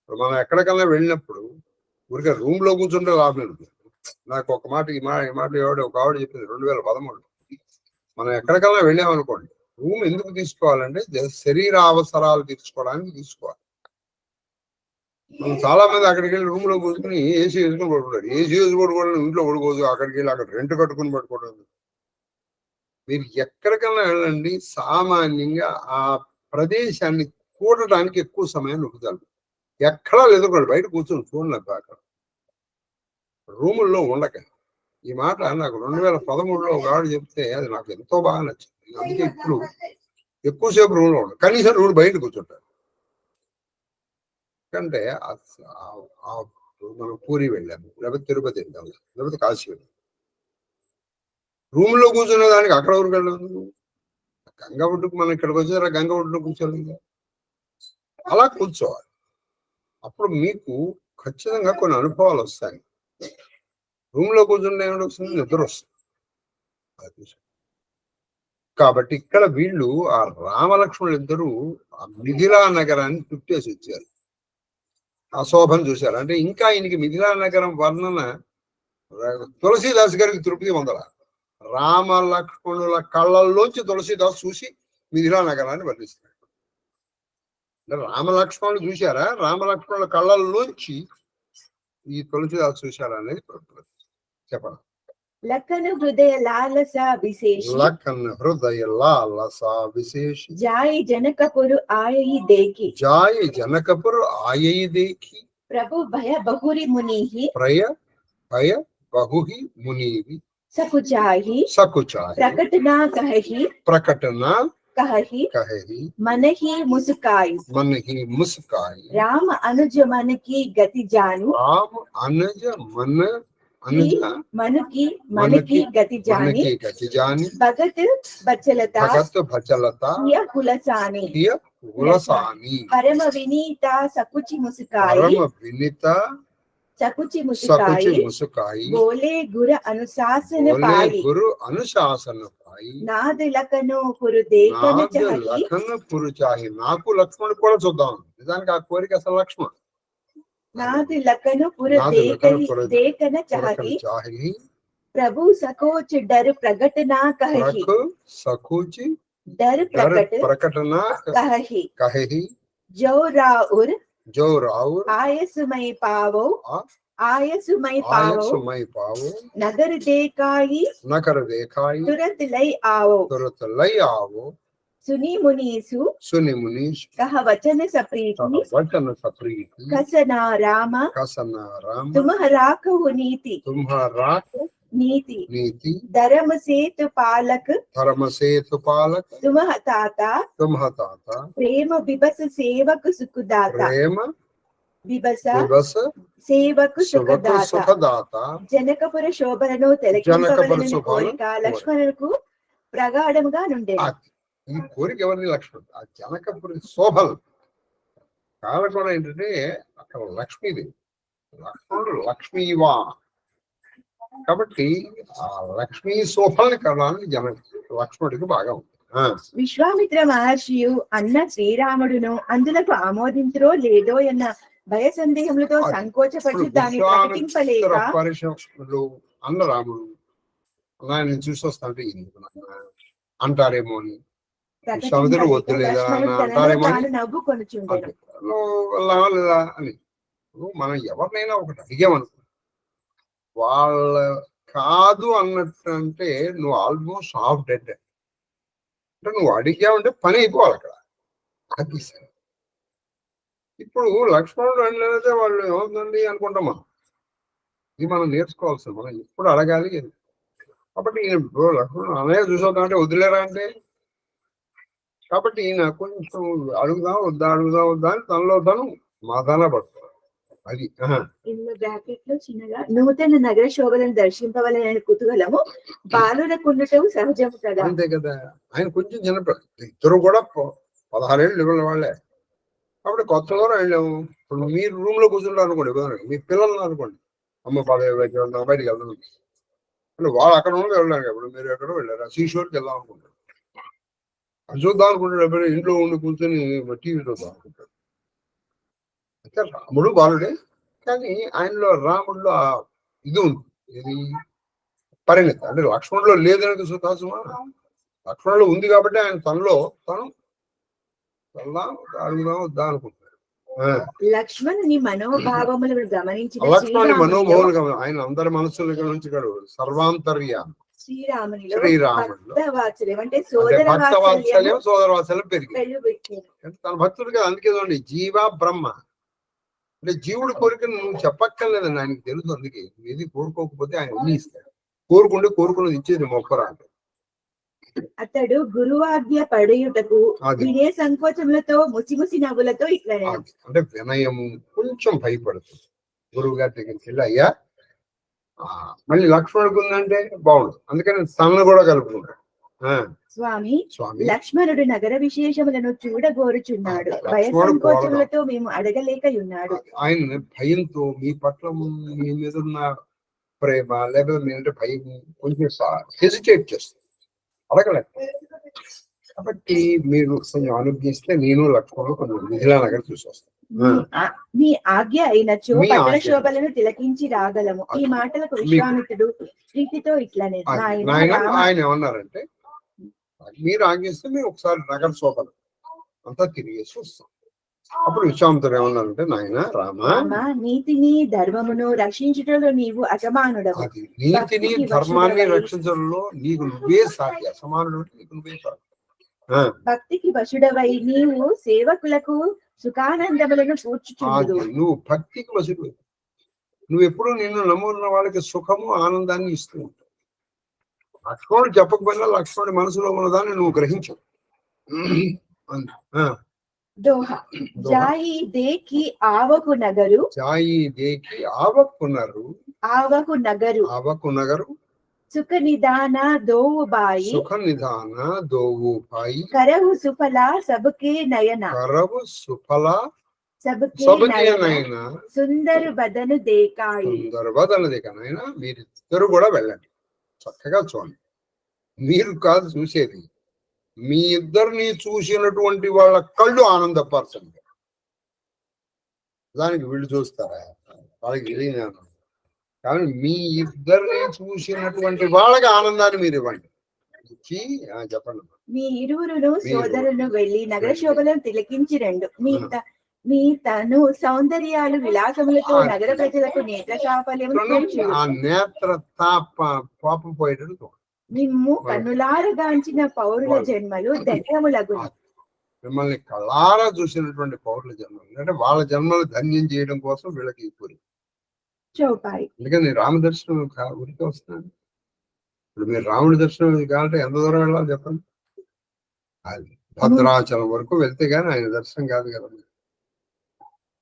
C: మనం ఎక్కడికన్నా వెళ్ళినప్పుడు ఊరికే రూమ్ లో కూర్చుంటే లాభం. నాకు ఒక మాట ఈ మాట ఒక ఆవిడ చెప్పింది 2013. మనం ఎక్కడికన్నా వెళ్ళామనుకోండి, రూమ్ ఎందుకు తీసుకోవాలంటే శరీర అవసరాలు తీర్చుకోవడానికి తీసుకోవాలి. మనం చాలా మంది అక్కడికి వెళ్ళి రూమ్ లో కూర్చుని ఏసీ వేసుకుని పడుకుంటారు. ఏసీ వేసి పడుకోవడం ఇంట్లో పడుకోవచ్చు, అక్కడికి వెళ్ళి అక్కడ రెంట్ కట్టుకుని పడుకోవడం. మీరు ఎక్కడికన్నా వెళ్ళండి, సామాన్యంగా ఆ ప్రదేశాన్ని చూడటానికి ఎక్కువ సమయం నొక్కుతారు. ఎక్కడా లేదు, బయట కూర్చొని చూడలేదు. అక్కడ రూముల్లో ఉండక. ఈ మాట నాకు 2013లో ఒక ఆవిడ చెప్తే అది నాకు ఎంతో బాగా నచ్చింది. అందుకే ఇప్పుడు ఎక్కువసేపు రూమ్లో ఉండదు, కనీసం రూమ్ బయట కూర్చుంటారు. ఎందుకంటే మనం పూరి వెళ్ళాము, లేకపోతే తిరుపతి వెళ్ళాము, లేకపోతే కాశీ వెళ్ళాము. రూమ్ లో కూర్చునే దానికి అక్కడ ఊరికి వెళ్ళదు. గంగ ఒడ్డుకు మనం ఇక్కడికి వచ్చారా, గంగ ఒడ్డులో కూర్చోలేదు. అలా కూర్చోవాలి. అప్పుడు మీకు ఖచ్చితంగా కొన్ని అనుభవాలు వస్తాయి. రూమ్ లో కూర్చుంటే ఏమిటి వస్తుంది? నిద్ర వస్తుంది. కాబట్టి ఇక్కడ వీళ్ళు ఆ రామలక్ష్మణులు ఇద్దరు ఆ మిథిలా నగరాన్ని చుట్టేసి వచ్చారు. ఆ శోభను చూశారు. అంటే ఇంకా ఈయనకి మిథిలా నగరం వర్ణన తులసీదాస్ గారికి తృప్తి పొందల. రామ లక్ష్మణుల కళ్ళల్లోంచి తులసీదాస్ చూసి మిథిలా నగరాన్ని వర్ణిస్తున్నాడు. రామలక్ష్మణులు చూశారా, రామలక్ష్మణుల కళ్ళల్లోంచి ఈ తులసిదాసు చూశారా అనేది చెప్పండి. లఖన హృదయ లాలస విశేష జాయి జనకపురు ఆయయి దేకి ప్రభు భయ బహురి మునిహి సకుచాయి ప్రకటనా కహి మనహి ముసుకాయి రామ అనుజ మనకి గతి జాను మనకి గతి జాని భగత్ బచలత కులసాని పరమ వినీత సకుచి ముసుకాయి బోలే గురు అనుశాసన నాది లఖను పురు చాహి.
A: నాకు లక్ష్మణుడు కూడా చూద్దాం. నిజానికి ఆ కోరిక అసలు లక్ష్మణ్.
C: నాది లఖను దేకన చాహి ప్రభు సకోచ డర్ ప్రకటనా
A: సకోచి
C: డర్ ప్రకటనా
A: కహి
C: జో రాउर आयसमय पावो नगर देखाई तुरंत लय आओ सुनी मुनीसु कह वचन सप्रीति कसना राम तुम्हारा कहु नीति धर्म सेतु पालक तुम्ह ताता प्रेम विबस सेवक सुखदाता సేవకు సుఖదాత జనకపుర శోభలను తిలకింపవలెనని కోరిక లక్ష్మణులకు ప్రగాఢముగా నుండెను.
A: ఈ కోరిక ఎవరిది? లక్ష్మణుడు. ఆ జనకపురి శోభలు కారణం ఏంటంటే అక్కడ లక్ష్మీదేవి, లక్ష్మణుడు లక్ష్మీవా. కాబట్టి ఆ లక్ష్మీ శోభల్ని కలడానికి లక్ష్మణుడికి బాగా ఉంటుంది.
C: విశ్వామిత్ర మహర్షియు అన్న శ్రీరాముడును అందులకు ఆమోదించరో లేదో అన్న భయ సందేహములతో సంకోచపడి దాన్ని ప్రకటింపలేక
A: పరిశ్రమలు అన్న రాముడు ఆయన చూసి వస్తాంటే అంటారేమో అని విశ్వామిత్రుడు వద్దులేదా అంటారేమో అని
C: నవ్వుకొనుచుండెను.
A: లేదా అని మనం ఎవరినైనా ఒకటి అడిగామనుకో వాళ్ళ కాదు అన్నట్టు అంటే నువ్వు ఆల్మోస్ట్ హాఫ్ డెడ్ అంటే నువ్వు అడిగావంటే పని అయిపోవాలి అక్కడ అది సరే. ఇప్పుడు లక్ష్మణుడు అనేది వాళ్ళు ఏమవుతుందండి అనుకుంటాం మనం. ఇది మనం నేర్చుకోవాల్సింది, మనం ఎప్పుడు అడగాలి. కాబట్టి ఈయన లక్ష్మణుడు అన్నయ్య చూసవుతామంటే వదిలేరా అంటే, కాబట్టి ఈయన కొంచెం అడుగుదాం వద్దా అని తనలో తను మాదాన పడుతుంది. అది
C: బ్రాకెట్ లో చిన్నగా నూతన నగర శోభలను దర్శింపవలన కుతూహలము బాలులకు ఉండటం సహజము కదా.
A: అంతే కదా, ఆయన కొంచెం చిన్నపిల్ల, ఇద్దరు కూడా 16 ఏళ్ళు ఇవ్వాలి వాళ్ళే. కాబట్టి కొత్త దూరం వెళ్ళాము. ఇప్పుడు మీరు రూమ్ లో కూర్చుంటారు అనుకోండి, మీ పిల్లలు అనుకోండి, అమ్మ బయటికి వెళ్దాం అంటే వాళ్ళు అక్కడ ఉండి వెళ్ళాను. ఇప్పుడు మీరు ఎక్కడో వెళ్ళారు, సీషోర్కి వెళ్దాం అనుకుంటారు, అది చూద్దాం అనుకుంటారు. ఇంట్లో ఉండి కూర్చొని టీవీ చూద్దాం అనుకుంటారు. అయితే రాముడు బాలుడే, కానీ ఆయనలో రాముడిలో ఇది ఉంది, ఇది పరిణిత. అంటే లక్ష్మణులో లేదనేది సుఖాసుమా, లక్ష్మణులో ఉంది కాబట్టి ఆయన తనలో తను అడుగుదాం వద్దా అనుకుంటాడు.
C: లక్ష్మణుని మనోభావములను గమనించిన
A: లక్ష్మణుని మనోభావాలు ఆయన అందరి మనసుల నుంచి సర్వాంతర్య శ్రీరాముడు
C: అంటే
A: సోదరవాత్సల్యం పెరిగి తన భక్తుడిగా. అందుకే చూడండి, జీవ బ్రహ్మ అంటే జీవుడు కోరికను నువ్వు చెప్పక్కర్లేదండి, ఆయనకి తెలుసు. అందుకే ఏది కోరుకోకపోతే ఆయన అన్ని ఇస్తాడు, కోరుకున్నది ఇచ్చేది మొక్కరా అంటే.
C: అతడు గురువాజ్ఞ పడయుటకు వినే సంకోచములతో ముసిముసి నవ్వులతో ఇట్లా
A: అంటే వినయము, కొంచెం భయపడుతుంది. గురువు గారి దగ్గరికి వెళ్ళి అయ్యా మళ్ళీ లక్ష్మణుడికి ఉందంటే బాగుండు, అందుకని తనను కూడా కలుపుకున్నాడు.
C: స్వామి లక్ష్మణుడు నగర విశేషములను చూడగోరుచున్నాడు, భయ సంకోచములతో మేము అడగలేక ఉన్నాడు.
A: ఆయన భయంతో మీ పట్ల మీ మీద ఉన్న ప్రేమ లేకపోతే మీరంటే భయం కొంచెం హెసిటేట్ చేస్తుంది, అడగలేదు. కాబట్టి మీరు కొంచెం అనుజ్ఞిస్తే నేను లక్ష్మణుడు కొంచెం మిథిలా నగర్ చూసి వస్తాను.
C: మీ ఆజ్ఞ అయినచో పట్టణ శోభలను తిలకించి రాగలము. ఈ మాటలకు విశ్వామిత్రుడు ప్రీతితో ఇట్లనే
A: ఆయన ఏమన్నారంటే, మీరు ఆజ్ఞిస్తే మేము ఒకసారి నగర శోభలు అంతా తిరిగేసి వస్తాం. అప్పుడు విశ్వామిత్రుడు ఏమన్నారంటే, నాయన రామ,
C: నీతిని ధర్మమును రక్షించడంలో నీవు అసమానుడవు.
A: నీతిని ధర్మాన్ని రక్షించడంలో నీకు నువ్వే సాటి, అసమానుడు నీకు నువ్వే సాటి.
C: భక్తికి వశుడవై నీవు సేవకులకు సుఖానందములను కూర్చుచుండు.
A: నువ్వు భక్తికి వశుడు, నువ్వు ఎప్పుడు నిన్ను నమ్ముకున్న వాళ్ళకి సుఖము ఆనందాన్ని ఇస్తూ ఉంటావు. లక్ష్మణుడు చెప్పకపోయినా లక్ష్మణుడి మనసులో ఉన్నదాన్ని నువ్వు గ్రహించవు.
C: దోహా జాయి దేకి ఆవకు నగరు,
A: జాయి దేకి ఆవకు నగరు
C: సుఖ నిదాన దోవు బాయి, కరవు సుఫల సబకే నయన, సబకే నయన సుందర బదను దేకాయి.
A: నాయన మీరిద్దరు కూడా వెళ్ళండి, చక్కగా చూడండి. మీరు కాదు చూసేది, మీ ఇద్దరిని చూసినటువంటి వాళ్ళ కళ్ళు ఆనందపరచండి. దానికి వీళ్ళు చూస్తారా, వాళ్ళకి తెలియదు. కానీ మీ ఇద్దరిని చూసినటువంటి వాళ్ళకి ఆనందాన్ని మీరు ఇవ్వండి. ఇచ్చి చెప్పండి.
C: మీ ఇరువురును సోదరులను వెళ్ళి నగర శోభలను తిలకించి రండు. మీ తను సౌందర్యాలు విలాసములతో నగర ప్రజలకు నేత్ర చాపలేము.
A: ఆ నేత్ర తాప పాపం పోయేటట్టు
C: నిమ్ము కన్నులారగాంచిన పౌరుల జన్మలు ధన్యములగు.
A: మిమ్మల్ని కళ్ళారా చూసినటువంటి పౌరుల జన్మలు అంటే వాళ్ళ జన్మలు ధన్యం చేయడం కోసం వీళ్ళకి పూరి
C: చౌపాయి.
A: అందుకని రామ దర్శనం ఉరికి వస్తున్నాను. ఇప్పుడు మీరు రాముడి దర్శనం కావాలంటే ఎంత దూరం వెళ్ళాలి చెప్పండి. అది భద్రాచలం వరకు వెళ్తే గానీ ఆయన దర్శనం కాదు కదా.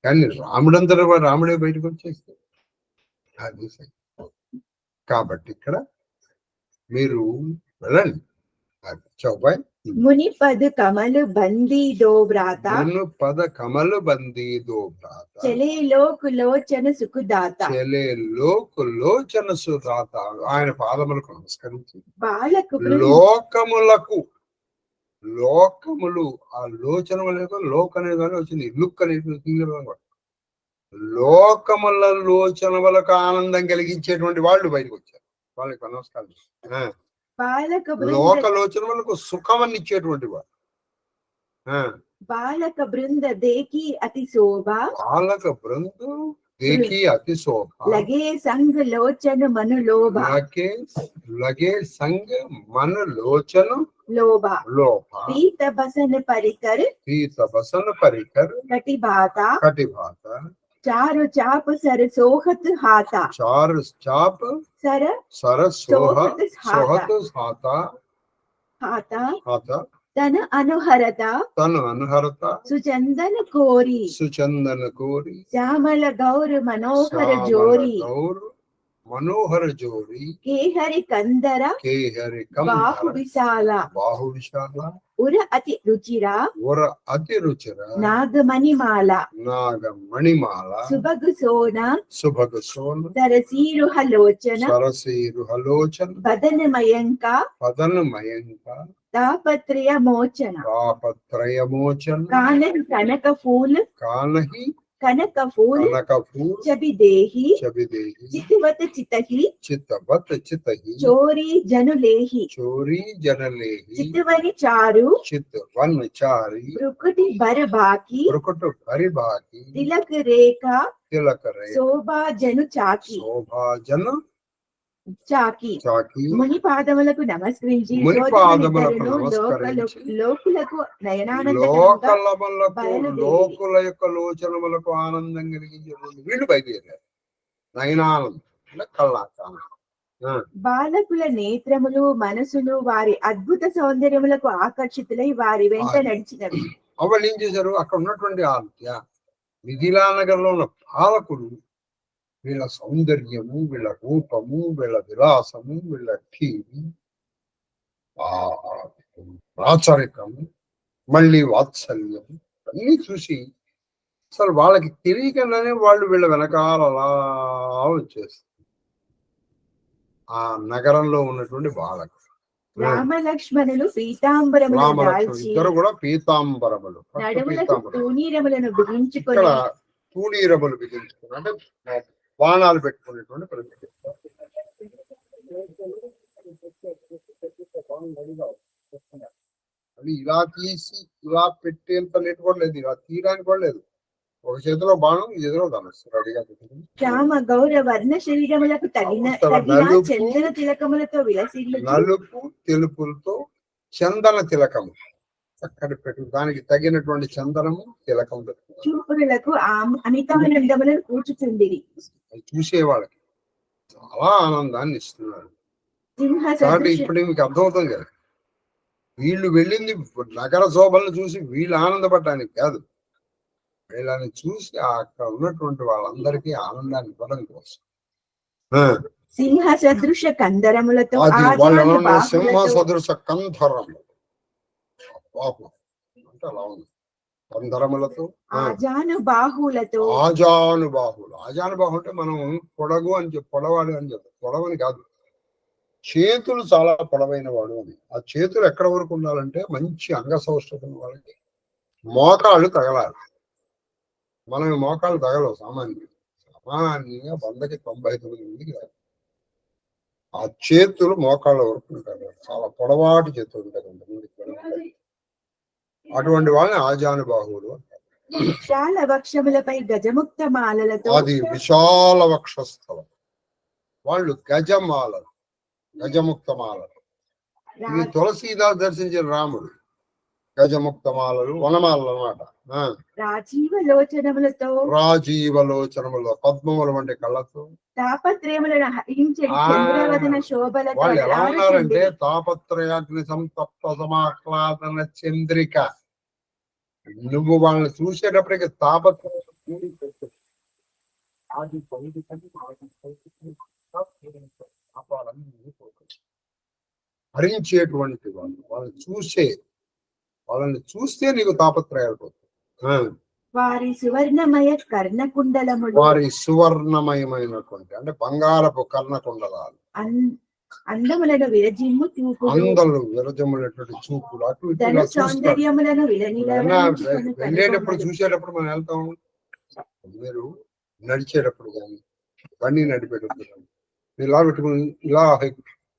A: కానీ రాముడంతటా రాముడే బయటకు వచ్చేస్తే అది. కాబట్టి ఇక్కడ మీరు వెళ్ళండి. చౌపాయి
C: ముని పద కమలు బందీ దో భ్రాత, చలే లోకు లోచన సుఖదాత,
A: ఆయన పాదములకు నమస్కరించి
C: బాలకు
A: లోకములకు లోకములు ఆ లోచన అనేది లోక్ అనేది కానీ వచ్చింది, లుక్ అనేది లోకముల లోచన వరకు ఆనందం కలిగించేటువంటి వాళ్ళు బయటకు వచ్చారు. వాళ్ళకి నమస్కారం.
C: బాలక
A: లోక లోచన వాళ్ళకు సుఖమని ఇచ్చేటువంటి వాడు.
C: బాలక బృంద దేకి అతి శోభ,
A: బాలక బృందు దేకి అతి శోభ,
C: లగే సంగ లోచన మను లోభ,
A: లగే సంగ మన లోచన
C: లోభ,
A: లోభ,
C: పీత బసన పరికర్,
A: పీత బసన పరికర్,
C: కటిభాత,
A: కటిభాత,
C: చారు చాప సర సోహత్ హాత,
A: చారు చాప
C: సర
A: సర సోహత్ హాత,
C: హాత,
A: హాత,
C: తన అనుహరత,
A: తను అనుహరత,
C: సుచందన కోరి,
A: సుచందన కోరి,
C: శ్యామల గౌర మనోహర జోరి,
A: గౌరు మనోహర జోరి,
C: కేహరి కందర,
A: కేహరి
C: బాహు విశాల,
A: బాహు విశాల,
C: ఉర అతి రుచిర,
A: ఉర అతి రుచిర,
C: నాగమణిమాల,
A: నాగ మణిమాల,
C: సుభగు సోన,
A: సుభగ సోన,
C: సరసీరుహ లోచన,
A: సరసీరు హలోచన,
C: బదన మయంక,
A: పదన మయంక,
C: తాపత్రయ మోచన,
A: తాపత్రయ మోచన,
C: కానహి కనక ఫూల్,
A: కానహి
C: కనక ఫూల్,
A: కనక ఫూల్,
C: చబిదేహి,
A: చబిదేహి,
C: చితివత చితహి,
A: చిత్తవత్ చితహి,
C: చోరీ జనులేహి,
A: చోరీ జనలేహి,
C: చిత్వని చారు,
A: చిత్ వన్ చారి,
C: ప్రకృతి బరబాకి,
A: ప్రకట పరిబాకి,
C: తిలక రేఖ,
A: తిలక రే,
C: శోభా జను చాకి,
A: శోభాజన
C: చాకి,
A: చాకి,
C: ముని పాదములకు నమస్కరించి,
A: ముని పాదములకు
C: సోదరులిద్దరును
A: నమస్కరించి,
C: లోకులకు నయనానందకరంగా
A: లోకలములకు లోకుల యొక్క లోచనములకు ఆనందం కలిగించేటువంటి వీళ్ళు బయలుదేరారు. నయనానందం అంటే కళ్ళాకానం.
C: బాలకుల నేత్రములు మనసులు వారి అద్భుత సౌందర్యములకు ఆకర్షితులై వారి వెంట నడిచినవి.
A: వాళ్ళు ఏం చేశారు, అక్కడ ఉన్నటువంటి మిథిలా నగరంలో ఉన్న పాలకులు వీళ్ళ సౌందర్యము, వీళ్ళ రూపము, వీళ్ళ విలాసము, వీళ్ళ టీవీ రాచరికము, మళ్ళీ వాత్సల్యము అన్ని చూసి అసలు వాళ్ళకి తెలియకుండానే వాళ్ళు వీళ్ళ వెనకాల అలా వచ్చేస్తారు. ఆ నగరంలో ఉన్నటువంటి బాలకులు
C: రామలక్ష్మణులు పీతాంబరములను దాల్చి
A: ఇద్దరు కూడా పీతాంబరములు,
C: నడుములకు తూనీరములను బిగించుకొని,
A: ఇక్కడ తూనీరములు బిగించుకుని అంటే బాణాలు పెట్టుకునేటువంటి పరిస్థితి. అది ఇలా తీసి ఇలా పెట్టేంత నెట్ కూడా లేదు, ఇలా తీయడానికి కూడా లేదు. ఒక చేతిలో బాణం, ఈ చేతిలో ధనుస్సు రెడీగా పెట్టుకుని
C: శ్యామ గౌర వర్ణ శరీరములకు తగిన చందన తిలకములతో విలసిల్లు,
A: నలుపు తెలుపులతో చందన తిలకము చక్కటి పెట్టు, దానికి తగినటువంటి చందనము తిలకం పెట్టుకున్నారు.
C: చూపులకు అమితానందములను కూర్చుచుండిరి.
A: చూసే వాళ్ళకి చాలా ఆనందాన్ని ఇస్తున్నారు.
C: సింహ
A: కాబట్టి ఇప్పుడు మీకు అర్థమవుతుంది కదా, వీళ్ళు వెళ్ళింది నగర శోభలను చూసి వీళ్ళు ఆనందపడడానికి కాదు, వీళ్ళని చూసి అక్కడ ఉన్నటువంటి వాళ్ళందరికీ ఆనందాన్ని ఇవ్వడం కోసం.
C: సింహ సదృశ కందరములతో,
A: అది వాళ్ళ సింహ సదృశ కంధరములు బాహు అంటే అలా ఉంది, కంధరములతో,
C: ఆజానుబాహులతో,
A: ఆజానుబాహులు. ఆజానుబాహు అంటే మనం పొడగు అని చెప్పి పొడవాడు అని చెప్తాం, పొడవని కాదు, చేతులు చాలా పొడవైన వాడు అని. ఆ చేతులు ఎక్కడ వరకు ఉండాలంటే మంచి అంగసౌష్ఠత వాళ్ళకి మోకాళ్ళు తగలాలి. మనం మోకాళ్ళు తగలవు సామాన్యంగా 100కి 99 మందికి. ఆ చేతులు మోకాళ్ళ వరకు ఉంటారు, చాలా పొడవాటి చేతులు ఉంటారు. అటువంటి వాళ్ళని ఆజానుబాహువులు అంటారు.
C: విశాల వక్షములపై గజముక్త మాలలతో,
A: అది విశాల వక్షస్థలం, వాళ్ళు గజమాలలు, గజముక్తమాలలు. ఇది తులసీదాస్ దర్శించిన రాముడు గజముక్తమాలలు, వనమాలలు అన్నమాట.
C: రాజీవలోచనములతో,
A: రాజీవలోచనములు పద్మముల వంటి కళ్ళతో,
C: తాపత్రయములను హరించే చంద్రవదన శోభలతో
A: వాళ్ళు ఎలా ఉన్నారంటే తాపత్రయాగ్ని సంతప్త సమాహ్లాదన చంద్రిక. నువ్వు వాళ్ళని చూసేటప్పటికి తాపత్రయం హరించేటువంటి వాళ్ళు, వాళ్ళని చూస్తే నీకు తాపత్రయాలు పోతాయి.
C: వారి సువర్ణమయ కర్ణకుండలములు,
A: వారి సువర్ణమయమైనటువంటి అంటే బంగారపు కర్ణకుండలాలు,
C: అందములను విరజిమ్ము చూపులు
A: అందరూ విరజములటువంటి చూపులు అటు ఇటు
C: ధన
A: ఇలా చూస్తారు.
C: సౌందర్యములను
A: వెళ్ళేటప్పుడు చూసేటప్పుడు మనం వెళ్తాం. మీరు నడిచేటప్పుడు కానీ బండి నడిపేటప్పుడు కానీ మీరు ఇలా పెట్టుకుని ఇలా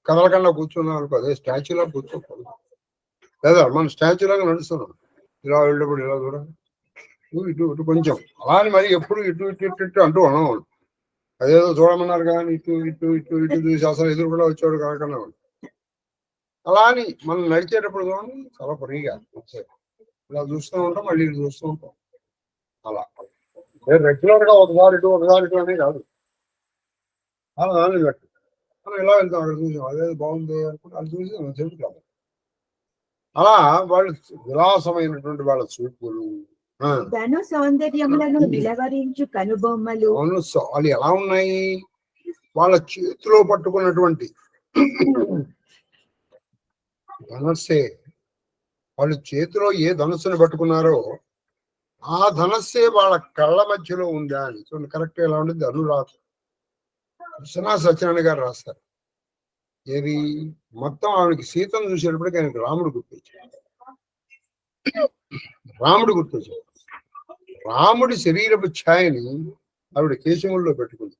A: కదలకుండా కూర్చున్నాం అనుకో, అదే స్టాచ్యూలా కూర్చోకూడదు. లేదా మనం స్టాచ్యూలాగా నడుస్తున్నాం, ఇలా వెళ్ళేటప్పుడు ఇలా దూరం ఇటు ఇటు కొంచెం అలా అని మరి ఎప్పుడు ఇటు ఇటు ఇటు ఇటు అంటూ అనం. అదేదో చూడమన్నారు కానీ ఇటు ఇటు ఇటు ఇటు చూసి అసలు ఎదురు కూడా వచ్చేవాడు కాకుండా అలా అని మనం నడిచేటప్పుడు చూడండి చాలా ఫ్రీగా ఇలా చూస్తూ ఉంటాం, మళ్ళీ ఇటు చూస్తూ ఉంటాం. అలా రెగ్యులర్ గా ఒకసారి ఇటు అనేది కాదు. అలా దాన్ని బట్టి మనం ఇలా వెళ్తాం, అక్కడ చూసాం అదేదో బాగుంది అనుకుంటే అది చూసి మనం చెబుతాం. అలా వాళ్ళు విలాసమైనటువంటి వాళ్ళ చూపులు,
C: ధను సౌందర్యములను నిలవరించు కనుబొమ్మలు.
A: వాళ్ళు ఎలా ఉన్నాయి? వాళ్ళ చేతిలో పట్టుకున్నటువంటి ధనస్సే, వాళ్ళు చేతిలో ఏ ధనస్సుని పట్టుకున్నారో ఆ ధనస్సే వాళ్ళ కళ్ళ మధ్యలో ఉందా అని చూడండి. కరెక్ట్ ఎలా ఉండేది అనురాధ విశ్వనాథ సత్యనారాయణ గారు రాస్తారు. ఏది మొత్తం ఆవిడకి సీతను చూసేటప్పటికి ఆయనకి రాముడు గుర్తొచ్చాడు. రాముడి శరీరపు ఛాయని ఆవిడ కేశముల్లో పెట్టుకుంది.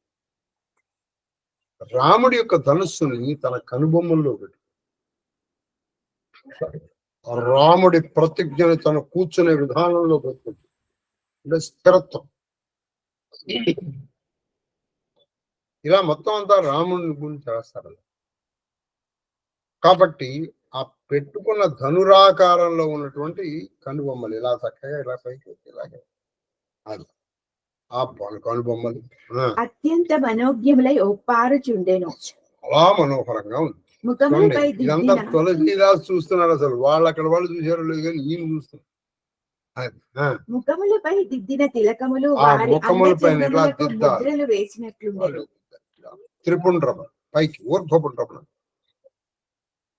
A: రాముడి యొక్క ధనుస్సుని తన కనుబొమ్మల్లో పెట్టుకుంది. రాముడి ప్రతిజ్ఞని తన కూర్చునే విధానంలో పెట్టుకుంది. అంటే స్థిరత్వం. ఇలా మొత్తం అంతా రాముడిని గురించి చేస్తారు. కాబట్టి ఆ పెట్టుకున్న ధనురాకారంలో ఉన్నటువంటి కనుబొమ్మలు ఇలా చక్కగా ఇలా పైకి ఇలాగే అది ఆ కనుబొమ్మలు
C: అత్యంత మనోజ్ఞములై ఒప్పారుచుండెను.
A: చాలా మనోహరంగా ఉంది. ఇదంతా తులసీదాస్ చూస్తున్నారు. అసలు వాళ్ళు అక్కడ వాళ్ళు చూసారో లేదు కానీ ఈయన చూస్తున్నారు.
C: ముఖములపై దిద్దిన తిలకములు ముద్రలు వేసినట్లు
A: త్రిపుండ్రమ పైకి ఊర్ధ్వపుండ్రమ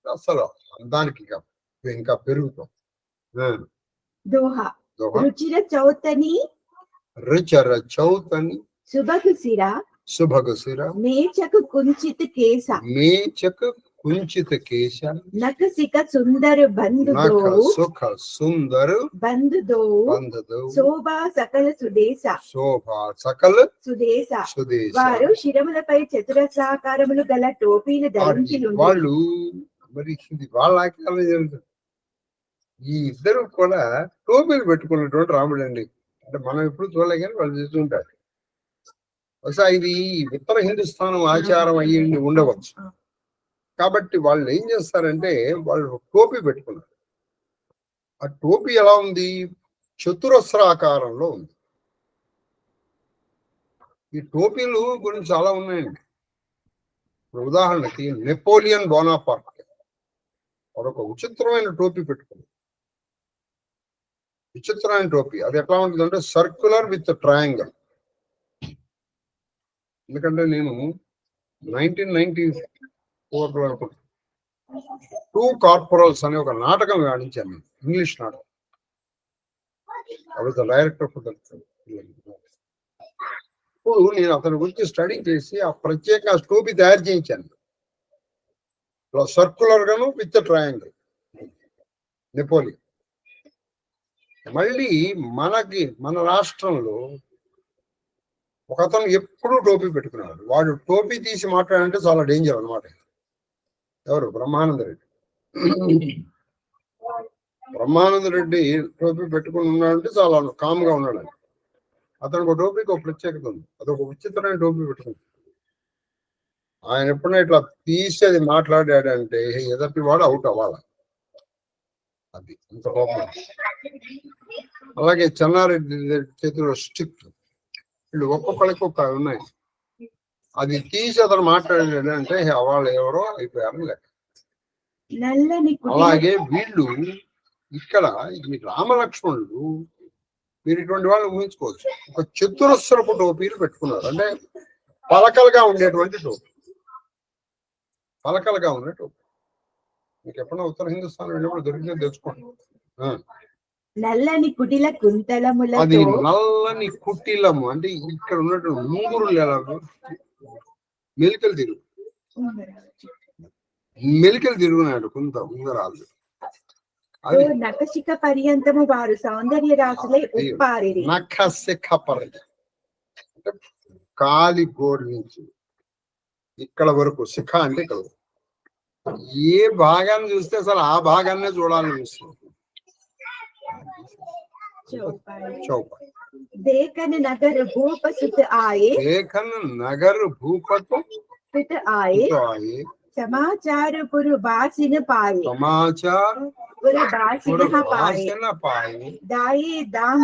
A: అసలు అందానికి ఇంకా పెరుగుతాం.
C: దోహ రుచిర చౌతని
A: శుభగు శిర
C: మేచకు కుంచిత కేశ నకసిక సుందర
A: సుఖ సుందర
C: బంధుదో శోభా సకల సుదేశ వారు శిరములపై చతురస్రాకారములు గల టోపీలు ధరించి
A: వాళ్ళు మరి వాళ్ళ ఈ ఇద్దరు కూడా టోపీలు పెట్టుకున్నటువంటి రాముడు అండి. అంటే మనం ఎప్పుడు చూడలే కానీ వాళ్ళు చూస్తుంటారు. బహుశా ఇది ఉత్తర హిందుస్థానం ఆచారం అయ్యి ఉండవచ్చు. కాబట్టి వాళ్ళు ఏం చేస్తారంటే వాళ్ళు టోపీ పెట్టుకున్నారు. ఆ టోపీ ఎలా ఉంది? చతురస్రాకారంలో ఉంది. ఈ టోపీలు గురించి చాలా ఉన్నాయండి. ఉదాహరణకి నెపోలియన్ బోనాపార్ట్ వాడొక విచిత్రమైన టోపీ పెట్టుకున్నాడు. విచిత్రమైన టోపీ అది ఎట్లా ఉంటుందంటే సర్క్యులర్ విత్ ట్రయాంగిల్. ఎందుకంటే నేను 1994 టూ కార్పొరల్స్ అనే ఒక నాటకం ఆడించాను, ఇంగ్లీష్ నాటకం. డైరెక్టర్ నేను అతని గురించి స్టడీ చేసి ఆ ప్రత్యేక టోపీ తయారు చేయించాను. సర్క్యులర్ గాను విత్ ట్రయాంగిల్ నెపోలియన్. మళ్ళీ మన రాష్ట్రంలో ఒక అతను ఎప్పుడూ టోపీ పెట్టుకున్నాడు. వాడు టోపీ తీసి మాట్లాడంటే చాలా డేంజర్ అనమాట. ఎవరు? బ్రహ్మానంద రెడ్డి టోపీ పెట్టుకుని ఉన్నాడంటే చాలా కామ్గా ఉన్నాడు. అతనికి ఒక టోపీకి ఒక ప్రత్యేకత ఉంది. అదొక విచిత్రమైన టోపీ పెట్టుకుంది. ఆయన ఎప్పుడైనా ఇట్లా తీసి అది మాట్లాడాడంటే ఎదటి వాడు అవుట్ అవ్వాలి. అది అంత కోపం. అలాగే చెన్నారెడ్డి చేతిలో స్టిక్, వీళ్ళు ఒక్కొక్కరికి ఒక ఉన్నాయి. అది తీసి అతను మాట్లాడాడు అంటే వాళ్ళు ఎవరో అయిపోయారు లెక్క. అలాగే వీళ్ళు ఇక్కడ ఈ రామలక్ష్మణుడు మీరు ఇటువంటి వాళ్ళు ఊహించుకోవచ్చు. ఒక చతురస్రపు టోపీలు పెట్టుకున్నారు. అంటే పలకలుగా ఉండేటువంటి టోపీ, పలకలుగా ఉండే టోపీ. మీకు ఎప్పుడైనా ఉత్తర హిందుస్థాన్ వెళ్ళినప్పుడు దొరికితే తెచ్చుకోండి.
C: నల్లని కుటిల కుంతలములతో,
A: అది నల్లని కుటిలము అంటే ఇక్కడ ఉన్నటువంటి ముంగురు మెలికలు తిరుగు మెలికలు తిరుగునాడు కొంత ఉంగరాలు. అది
C: నఖశిఖ పర్యంతము వారు సౌందర్య రాశులై ఉప్పారిరి.
A: నఖశిఖ పర్యంతం అంటే కాలి గోరు నుంచి ఇక్కడ వరకు, శిఖ అంటే ఇక్కడ ఏ భాగాన్ని చూస్తే అసలు ఆ భాగాన్నే చూడాలనిపిస్తుంది. చౌపాయి
C: देखन नगर भूप सुत आए,
A: देखन नगर भूपत
C: सुत आए,
A: आए,
C: समाचार पुर बासिन पाए,
A: समाचार
C: पुर बासिन पाए,
A: पाए,
C: दाए दाम,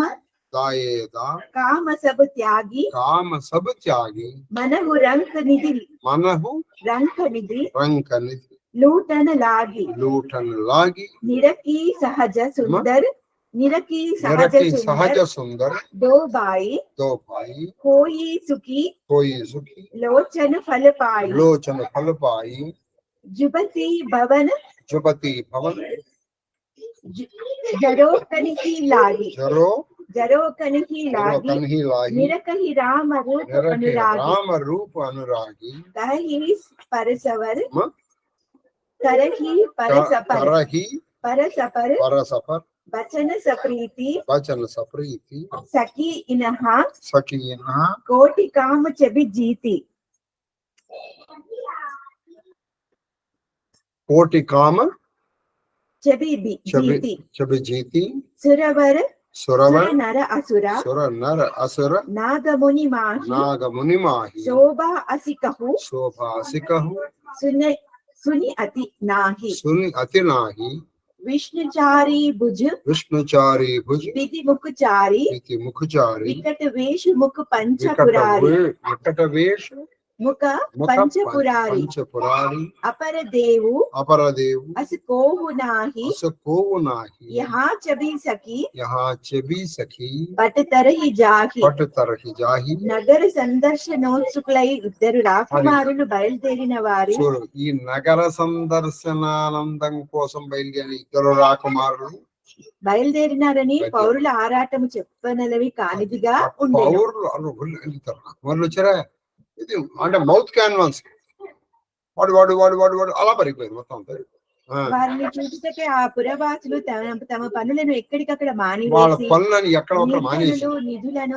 A: दाए दाम,
C: काम सब त्यागी,
A: काम सब त्यागी,
C: मनहु रंक निधि,
A: मनहु
C: रंक निधि,
A: रंक निधि,
C: लूटन लागी,
A: लूटन लागी,
C: निरकी सहज सुंदर, निरकी सहज
A: सुंदर,
C: दो भाई, कोई सुखी, लोचन फल पाई, जुबती भवन, जरोकन की लागी, निरकही राम रूप अनुरागी, करही परसवर, परसपर, वचन सप्रीति, सखी इनहा, कोटि काम चबि जीती,
A: कोटि काम
C: चबि जीती, सुरवर नर असुर, नाग मुनि माही, शोभा असिकहु, सुनि अति नाही, विष्णुचारी भुज, विधि मुखचारी, विकट वेश मुख पंचपुरारी, मुख पंचपुरारी, अपर देवु, अस कोहु नाही, यहाँ चबी सखी, बट तरहि जाही, नगर సందర్శనోత్సుకులై ఇద్దరు రాకుమారులు బయలుదేరిన వారి.
A: ఈ నగర సందర్శనానందం కోసం బయలుదేరిన ఇద్దరు రాకుమారులు
C: బయలుదేరినారని పౌరుల ఆరాటము చెప్పనలవి కానిదిగా ఉండేది.
A: పౌరులు వచ్చారా, ఇది అంటే మౌత్ క్యాన్వాన్స్ వాడు వాడు వాడు వాడు వాడు అలా పరిగిపోయింది మొత్తం.
C: వారిని చూస్తే ఆ పురవాసులు తమ పనులను ఎక్కడికక్కడ
A: వాళ్ళ పనులను ఎక్కడ మానేసి
C: నిధులను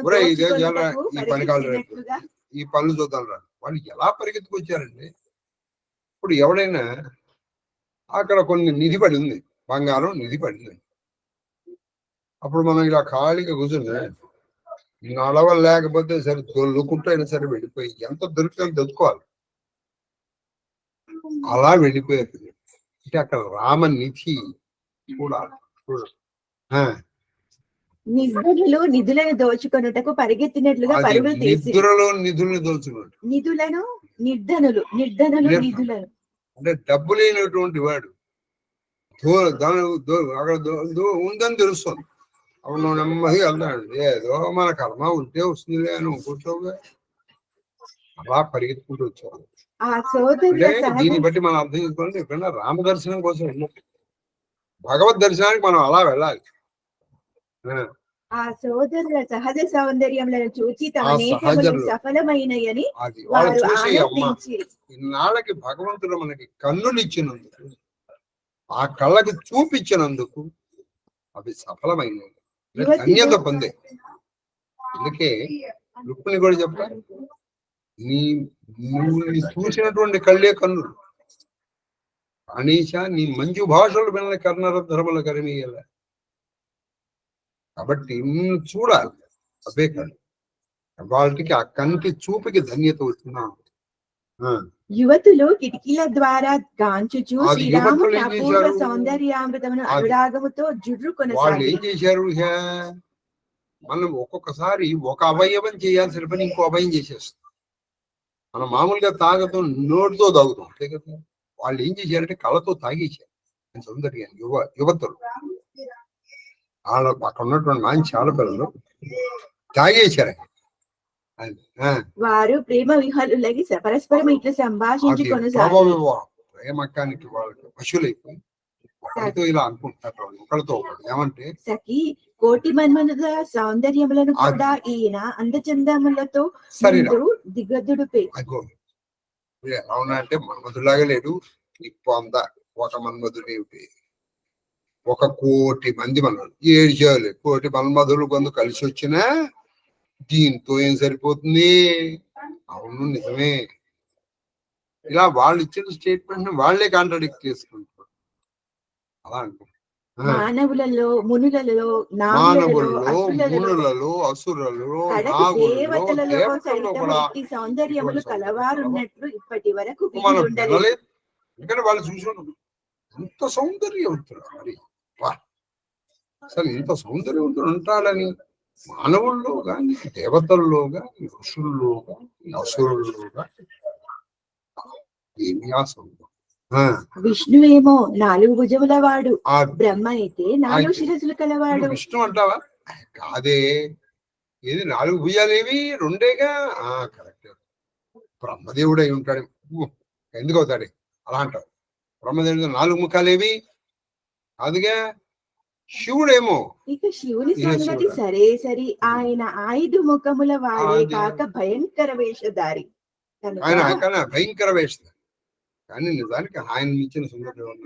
A: ఈ పనులు చూద్దాం రా వాళ్ళు ఎలా పరిగెత్తుకొచ్చారండి. ఇప్పుడు ఎవడైనా అక్కడ కొన్ని నిధి పడి ఉంది, బంగారం నిధి పడింది, అప్పుడు మనం ఇలా ఖాళీగా కూర్చుంది నడవలు లేకపోతే సరే దొల్లుకుంటూ అయినా సరే వెళ్ళిపోయి ఎంత దొరికితే దొరుకుకోవాలి, అలా వెళ్ళిపోయేది. అంటే అక్కడ రామనిధి చూడాలి.
C: నిధులను దోచుకొనుటకు పరిగెత్తినట్లుగా పరుగులు తీసి
A: నిధులను దోచుకున్నట్టు
C: నిర్ధనులు నిధులను
A: అంటే డబ్బు లేనటువంటి వాడు అక్కడ ఉందని తెలుస్తుంది. అప్పుడు నువ్వు నెమ్మదిగా వెళ్తాడు, ఏదో మన కర్మ ఉంటే వస్తుందిలే అని కూర్చోగా అలా పరిగెత్తుకుంటూ వచ్చావు. దీన్ని బట్టి మనం అర్థం చేసుకోవాలి, ఎప్పుడైనా రామ దర్శనం కోసం వెళ్ళినట్టు భగవద్ దర్శనానికి మనం అలా వెళ్ళాలి.
C: ఆ సోదరుల సహజ సౌందర్యములను చూచి తమ నేత్రములు సఫలమైనయని వారు ఆనందించి,
A: ఇన్నాళ్ళకి భగవంతుడు మనకి కన్నులు ఇచ్చినందుకు, ఆ కళ్ళకి చూపించినందుకు అవి సఫలమైనవి, ధన్యత పొందే. అందుకే రుక్మిణి కూడా చెప్పారు, నువ్వు చూసినటువంటి కళ్ళే కన్నులు అనీష నీ మంజు భాషలు విన్న కర్ణరధర్మల కరిమీయాల. కాబట్టి నిన్ను చూడాలి, అవే కళ్ళు. వాళ్ళకి ఆ కంటి చూపుకి ధన్యత వచ్చినా.
C: యువతులు కిటికీల ద్వారా గాంచుచూ శ్రీరాముని అపూర్వ సౌందర్యామృతమును అనురాగముతో జుర్రు కొనసాగారు.
A: వాళ్ళు ఏం చేశారు, మనం ఒక్కొక్కసారి ఒక అవయవం చేయాల్సిన పని ఇంకో అవయం చేసేస్తాం. మనం మామూలుగా తాగుతాం, నోటితో తాగుతాం అంతే కదా. వాళ్ళు ఏం చేశారంటే కళ్ళతో తాగేశారు సౌందర్యాన్ని. యువతులు వాళ్ళ అక్కడ ఉన్నటువంటి మంచి ఆడపిల్లలు తాగేశారు.
C: వారు ప్రేమ విహలులకి పరస్పరం ఇట్లా సంభాషించి కొనసాగారు.
A: ప్రేమకానికి వాళ్ళకి పశువులైపోయి ఇలా అనుకుంటున్నారు ఒకళ్ళతో ఒకడు. ఏమంటే
C: సఖి కోటి మన్మనుల సౌందర్యములను కూడా ఈయన అందచందములతో దిగదుడు.
A: ఎలా ఉన్నా అంటే మన్మధులాగా లేడు, ఇప్పొంద ఒక మన్మధుడేమిటి, 1,00,00,000 మంది మన్మధులు, 7 చేయాలి 1,00,00,000 మన్మధులు కొంత కలిసి వచ్చినా దీంతో ఏం సరిపోతుంది? అవును నిజమే. ఇలా వాళ్ళు ఇచ్చిన స్టేట్మెంట్ వాళ్ళే కాంట్రాడిక్ట్ చేసుకుంటారు. అలా అంటారు.
C: మానవులలో, మునులలో,
A: మునులలో, అసురులలో,
C: దేవతలలో కూడా సౌందర్యములు కలవారున్నట్లు ఇప్పటి వరకు
A: మనం వినలేదు. ఎందుకంటే వాళ్ళు చూసుకున్నాం ఎంత సౌందర్యవంతుడు, మరి అసలు ఇంత సౌందర్యవంతుడు ఉంటాడని మానవుల్లో గాని, దేవతల్లో గాని, ఋషుల్లో గాని, అసురుల్లో గాని ఏమి ఆసందం.
C: విష్ణువేమో 4 భుజముల వాడు, బ్రహ్మ అయితే 4 శిరసులు కలవాడు.
A: విష్ణు అంటావా? కాదే, ఏది 4 భుజాలేవి 2గా? కరెక్ట్. బ్రహ్మదేవుడు అయి ఉంటాడు. ఎందుకు అవుతాడు అలా అంటావు? బ్రహ్మదేవుడు 4 ముఖాలేవి అదిగా. శివుడేమో,
C: ఇక శివుని సంగతి సరే సరి, ఆయన 5 ముఖముల వాడే కాక భయంకర వేషధారి.
A: ఆయన భయంకర వేషధారి, కానీ నిజానికి ఆయన ఇచ్చిన సుందరం.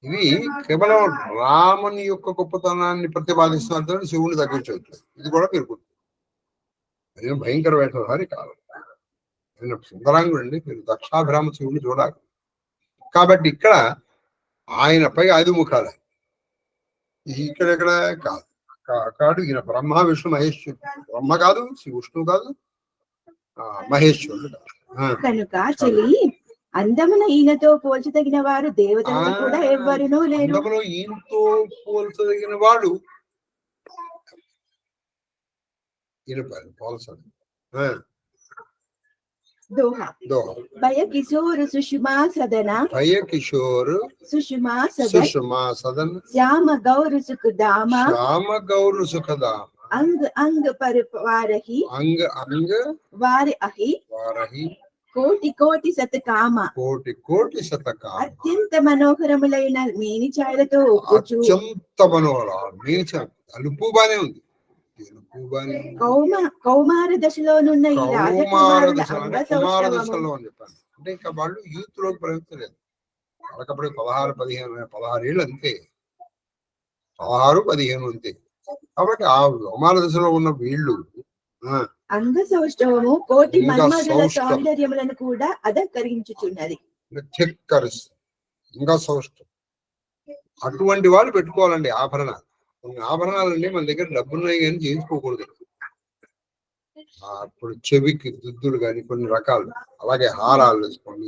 A: ఇది కేవలం రాముని యొక్క గొప్పతనాన్ని ప్రతిపాదిస్తున్నారు, శివుని తగ్గించవచ్చు. ఇది కూడా మీరు గుర్తు. అదే భయంకర వేషధారి కాదు, ఆయన సుందరాంగుడు అండి. మీరు దక్షాభిరామ శివుని చూడాలి. కాబట్టి ఇక్కడ ఆయనపై 5 ముఖాలు. ఇక్కడెక్కడ కాదు, ఈయన బ్రహ్మ విష్ణు మహేశ్వరుడు. బ్రహ్మ కాదు, విష్ణు కాదు, మహేశ్వరుడు.
C: కనుక చెలి అందమున ఈయనతో పోల్చదగిన వారు దేవతలు కూడా ఎవ్వరునూ లేరు.
A: అందములో ఈయనతో పోల్చదగిన వాడు ఈయన పోల్చదు.
C: భయ కిశోర్ సుషమా సదన,
A: సుషమా సదన,
C: శ్యామ గౌరు సుఖదామ, అంగ అంగ పరివారహి, వారి అహి, కోటి కోటి శతకామ, అత్యంత మనోహరములైన మేని ఛాయలతో
A: అలుపు బానే ఉంది.
C: కౌమార దశలోనున్న ఈ రాజకుమారుల
A: దశలో అని చెప్పాను. అంటే ఇంకా వాళ్ళు యూత్ లోకి ప్రవేశించలేదు. వాళ్ళకప్పుడు 16 ఏళ్ళు అంతే, 16-15 అంతే. కాబట్టి ఆ కౌమార దశలో ఉన్న వీళ్ళు
C: అంగ సౌష్ఠవము కోటి మన్మధుల సౌందర్యములను కూడా అధకరించుచున్నది.
A: ఇంకా సౌష్ఠవం అటువంటి వాళ్ళు పెట్టుకోవాలండి ఆభరణాలు. కొన్ని ఆభరణాలండి మన దగ్గర డబ్బున్నాయి కానీ చేయించుకోకూడదు. అప్పుడు చెవికి దుద్దులు కానీ కొన్ని రకాలు, అలాగే హారాలు వేసుకోండి,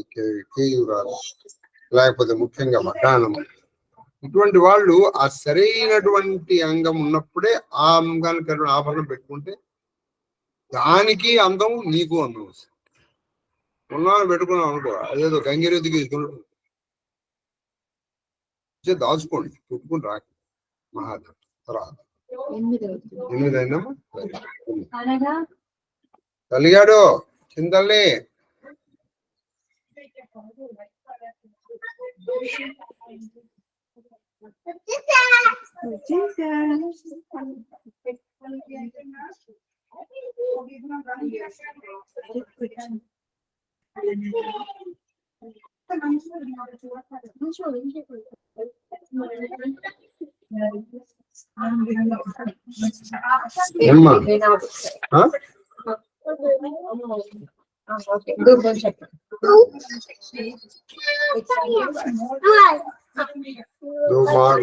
A: కేయూరాలు, లేకపోతే ముఖ్యంగా వడ్డానం. ఇటువంటి వాళ్ళు ఆ సరైనటువంటి అంగం ఉన్నప్పుడే ఆ అంగానికి ఆభరణం పెట్టుకుంటే దానికి అందం, నీకు అందం వస్తుంది. ఉన్నాను పెట్టుకున్నాం అనుకో, అదేదో గంగిరెద్దుకి తీసుకుని దాచుకోండి, పెట్టుకుని రాక మహాదేవ్. తర్వాత 8 అయిందమ్మా. తల్లిగాడు చింతల్లి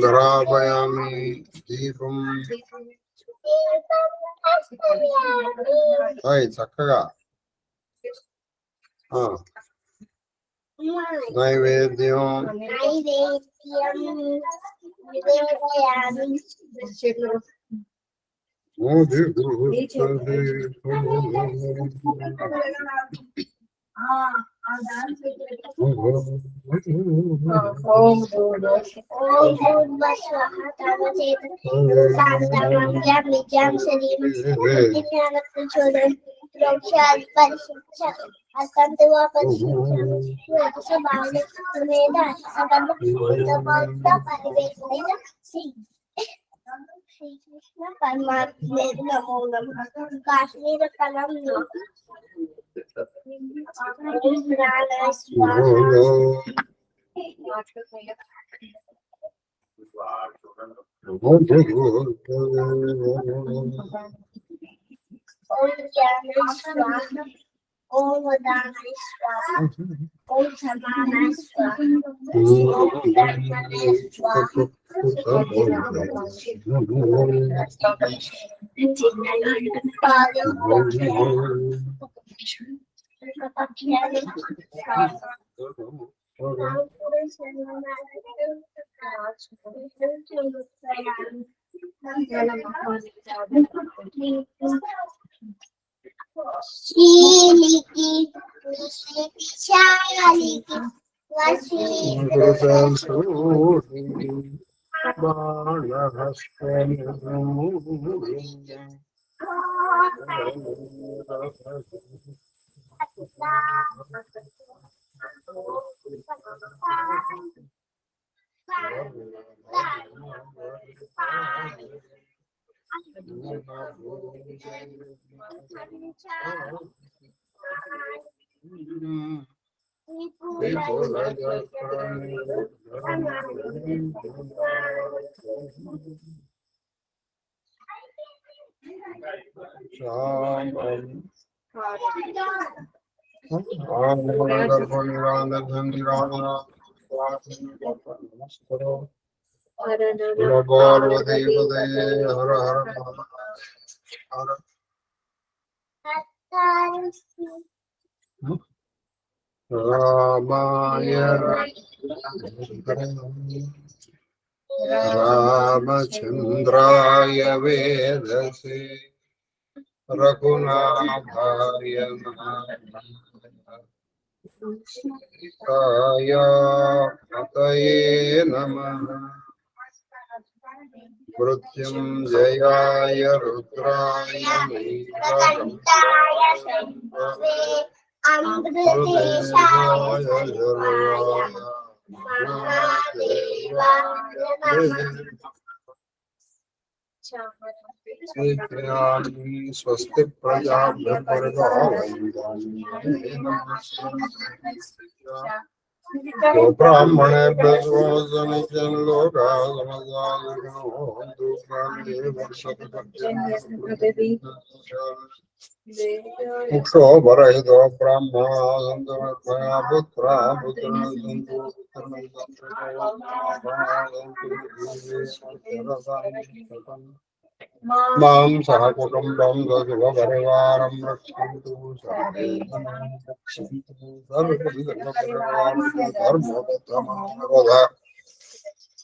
A: ఘరాపయామి దీపం. చక్కగా నైవేద్యం
D: శ్రీకృష్ణ పరమాత్మ నమో నమః. కాశ్మీర కలంలో ఓం జ్ఞానాయ స్వాహ, ఓం వదానాయ స్వాహ, ఓం సమానాయ స్వాహ, ఓం ధర్మణాయ స్వాహ. శ్రీలికి విశాలికి వసీ
A: రామాయ రామచంద్రాయ వేదసే రఘునాథాయ సీతాయ పతయే నమః. మృత్యుంజయాయ రుద్రాయ
D: కంఠాయ శంభవే అమృతేశాయ
A: స్వస్తి ప్రజాభ్య బ్రాహ్మణేభ్యో ముక్షో వరహితో బ్రహ్మా పుత్ర మాం సహ కుటుంబం శుభ పరివారం రక్షంతు ధర్మోత్తమ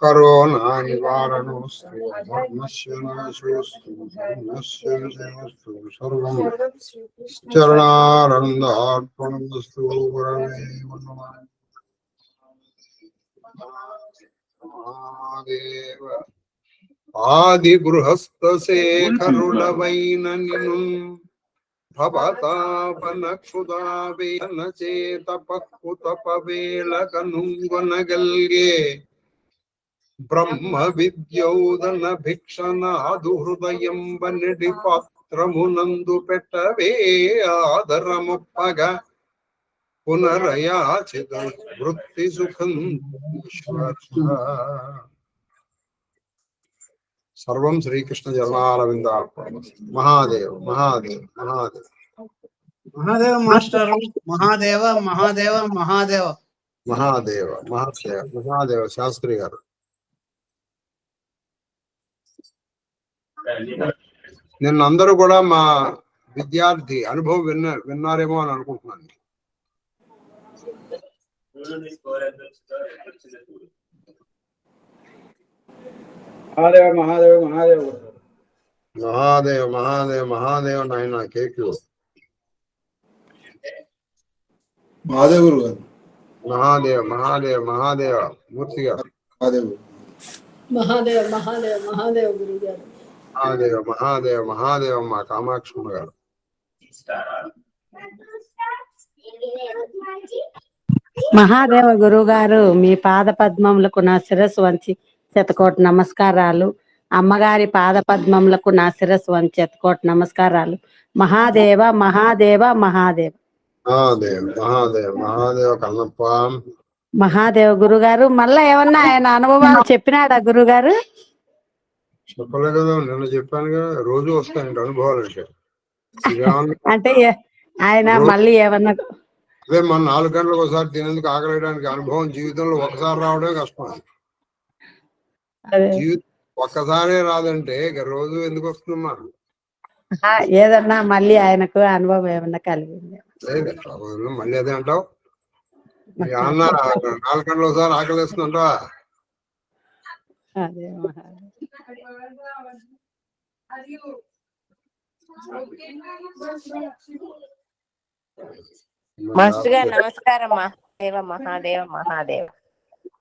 A: కరోనా నివారణోస్తు ధర్మస్య నాశోస్తు ధర్మస్య విజయోస్తు సర్వం చరణారందార్పణమస్తు గురవే నమః. మహాదేవ ఆది గృహస్థశేఖరుడవైన నిను భవతాపన క్షుదావేన చేత పక్కుతపవేళ కనుగొనగల్గే బ్రహ్మ విద్యోదన భిక్షనాదు హృదయం వనడి పాత్రమునందు పెట్టవే ఆదరముప్పగా పునరయాచిత వృత్తి సుఖం. సర్వం శ్రీకృష్ణ చరణారవిందార్పణమస్తు. మహాదేవ్ మహాదేవ్ మహాదేవ్
E: మహాదేవ మాస్టర్. మహాదేవ మహాదేవ మహాదేవ
A: మహాదేవ మహాదేవ మహాదేవ శాస్త్రి గారు. నిన్న అందరూ కూడా మా విద్యార్థి అనుభవం విన్నారేమో అని అనుకుంటున్నాను.
E: మహాదేవ మహాదేవ మహాదేవ
A: మహాదేవ్ మహాదేవ్ మహాదేవ్ నాయన కేకు
F: మహాదేవ్ గురు గారు.
A: మహాదేవ్ మహాదేవ్ మహాదేవ మూర్తి గారు.
F: మహాదేవ్
G: మహాదేవ మహాదేవ మహాదేవ గురువు గారు.
A: మహాదేవ మహాదేవ మహాదేవ మా కామాక్షమ్మ గారు.
H: మహాదేవ గురువు గారు, మీ పాద పద్మములకు నా శిరస్సు వంచి శతకోటి నమస్కారాలు. అమ్మగారి పాద పద్మములకు నా శిరస్సు వంచి ఎత్తుకోటి నమస్కారాలు. మహాదేవ మహాదేవ మహాదేవ
A: మహాదేవ్ మహాదేవ్ మహాదేవ్ కన్నప్ప.
H: మహాదేవ గురుగారు. మళ్ళా ఏమన్నా ఆయన అనుభవాలు చెప్పినాడా గురుగారు?
A: చెప్పలే కదా, నిన్న చెప్పాను కదా, రోజు వస్తాయండి అనుభవాలు అంటే.
H: అంటే ఆయన మళ్ళీ ఏమన్నా
A: అదే మన 4 గంటలకు ఒకసారి తినేందుకు ఆకలేయడానికి అనుభవం జీవితంలో ఒకసారి రావడమే కష్టం. జీవితం ఒక్కసారే రాదంటే ఇక రోజు ఎందుకు వస్తుందమ్మా?
H: ఏదన్నా మళ్ళీ ఆయనకు అనుభవం ఏమన్నా కలిగింది?
A: మళ్ళీ అదే అంటావు? అన్న 4 గంటలు ఒకసారి ఆకలిస్తుంటావా?
H: అదే
I: మాస్టర్ గారు నమస్కారం. మహాదేవ మహాదేవ మహాదేవ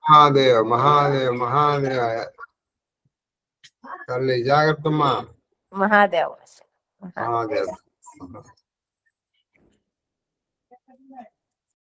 A: మహాదేవ్ మహాదేవ్ మహాదేవ. తల్లి జాగ్రత్తమ్మా.
I: మహాదేవ
A: మహాదేవ్.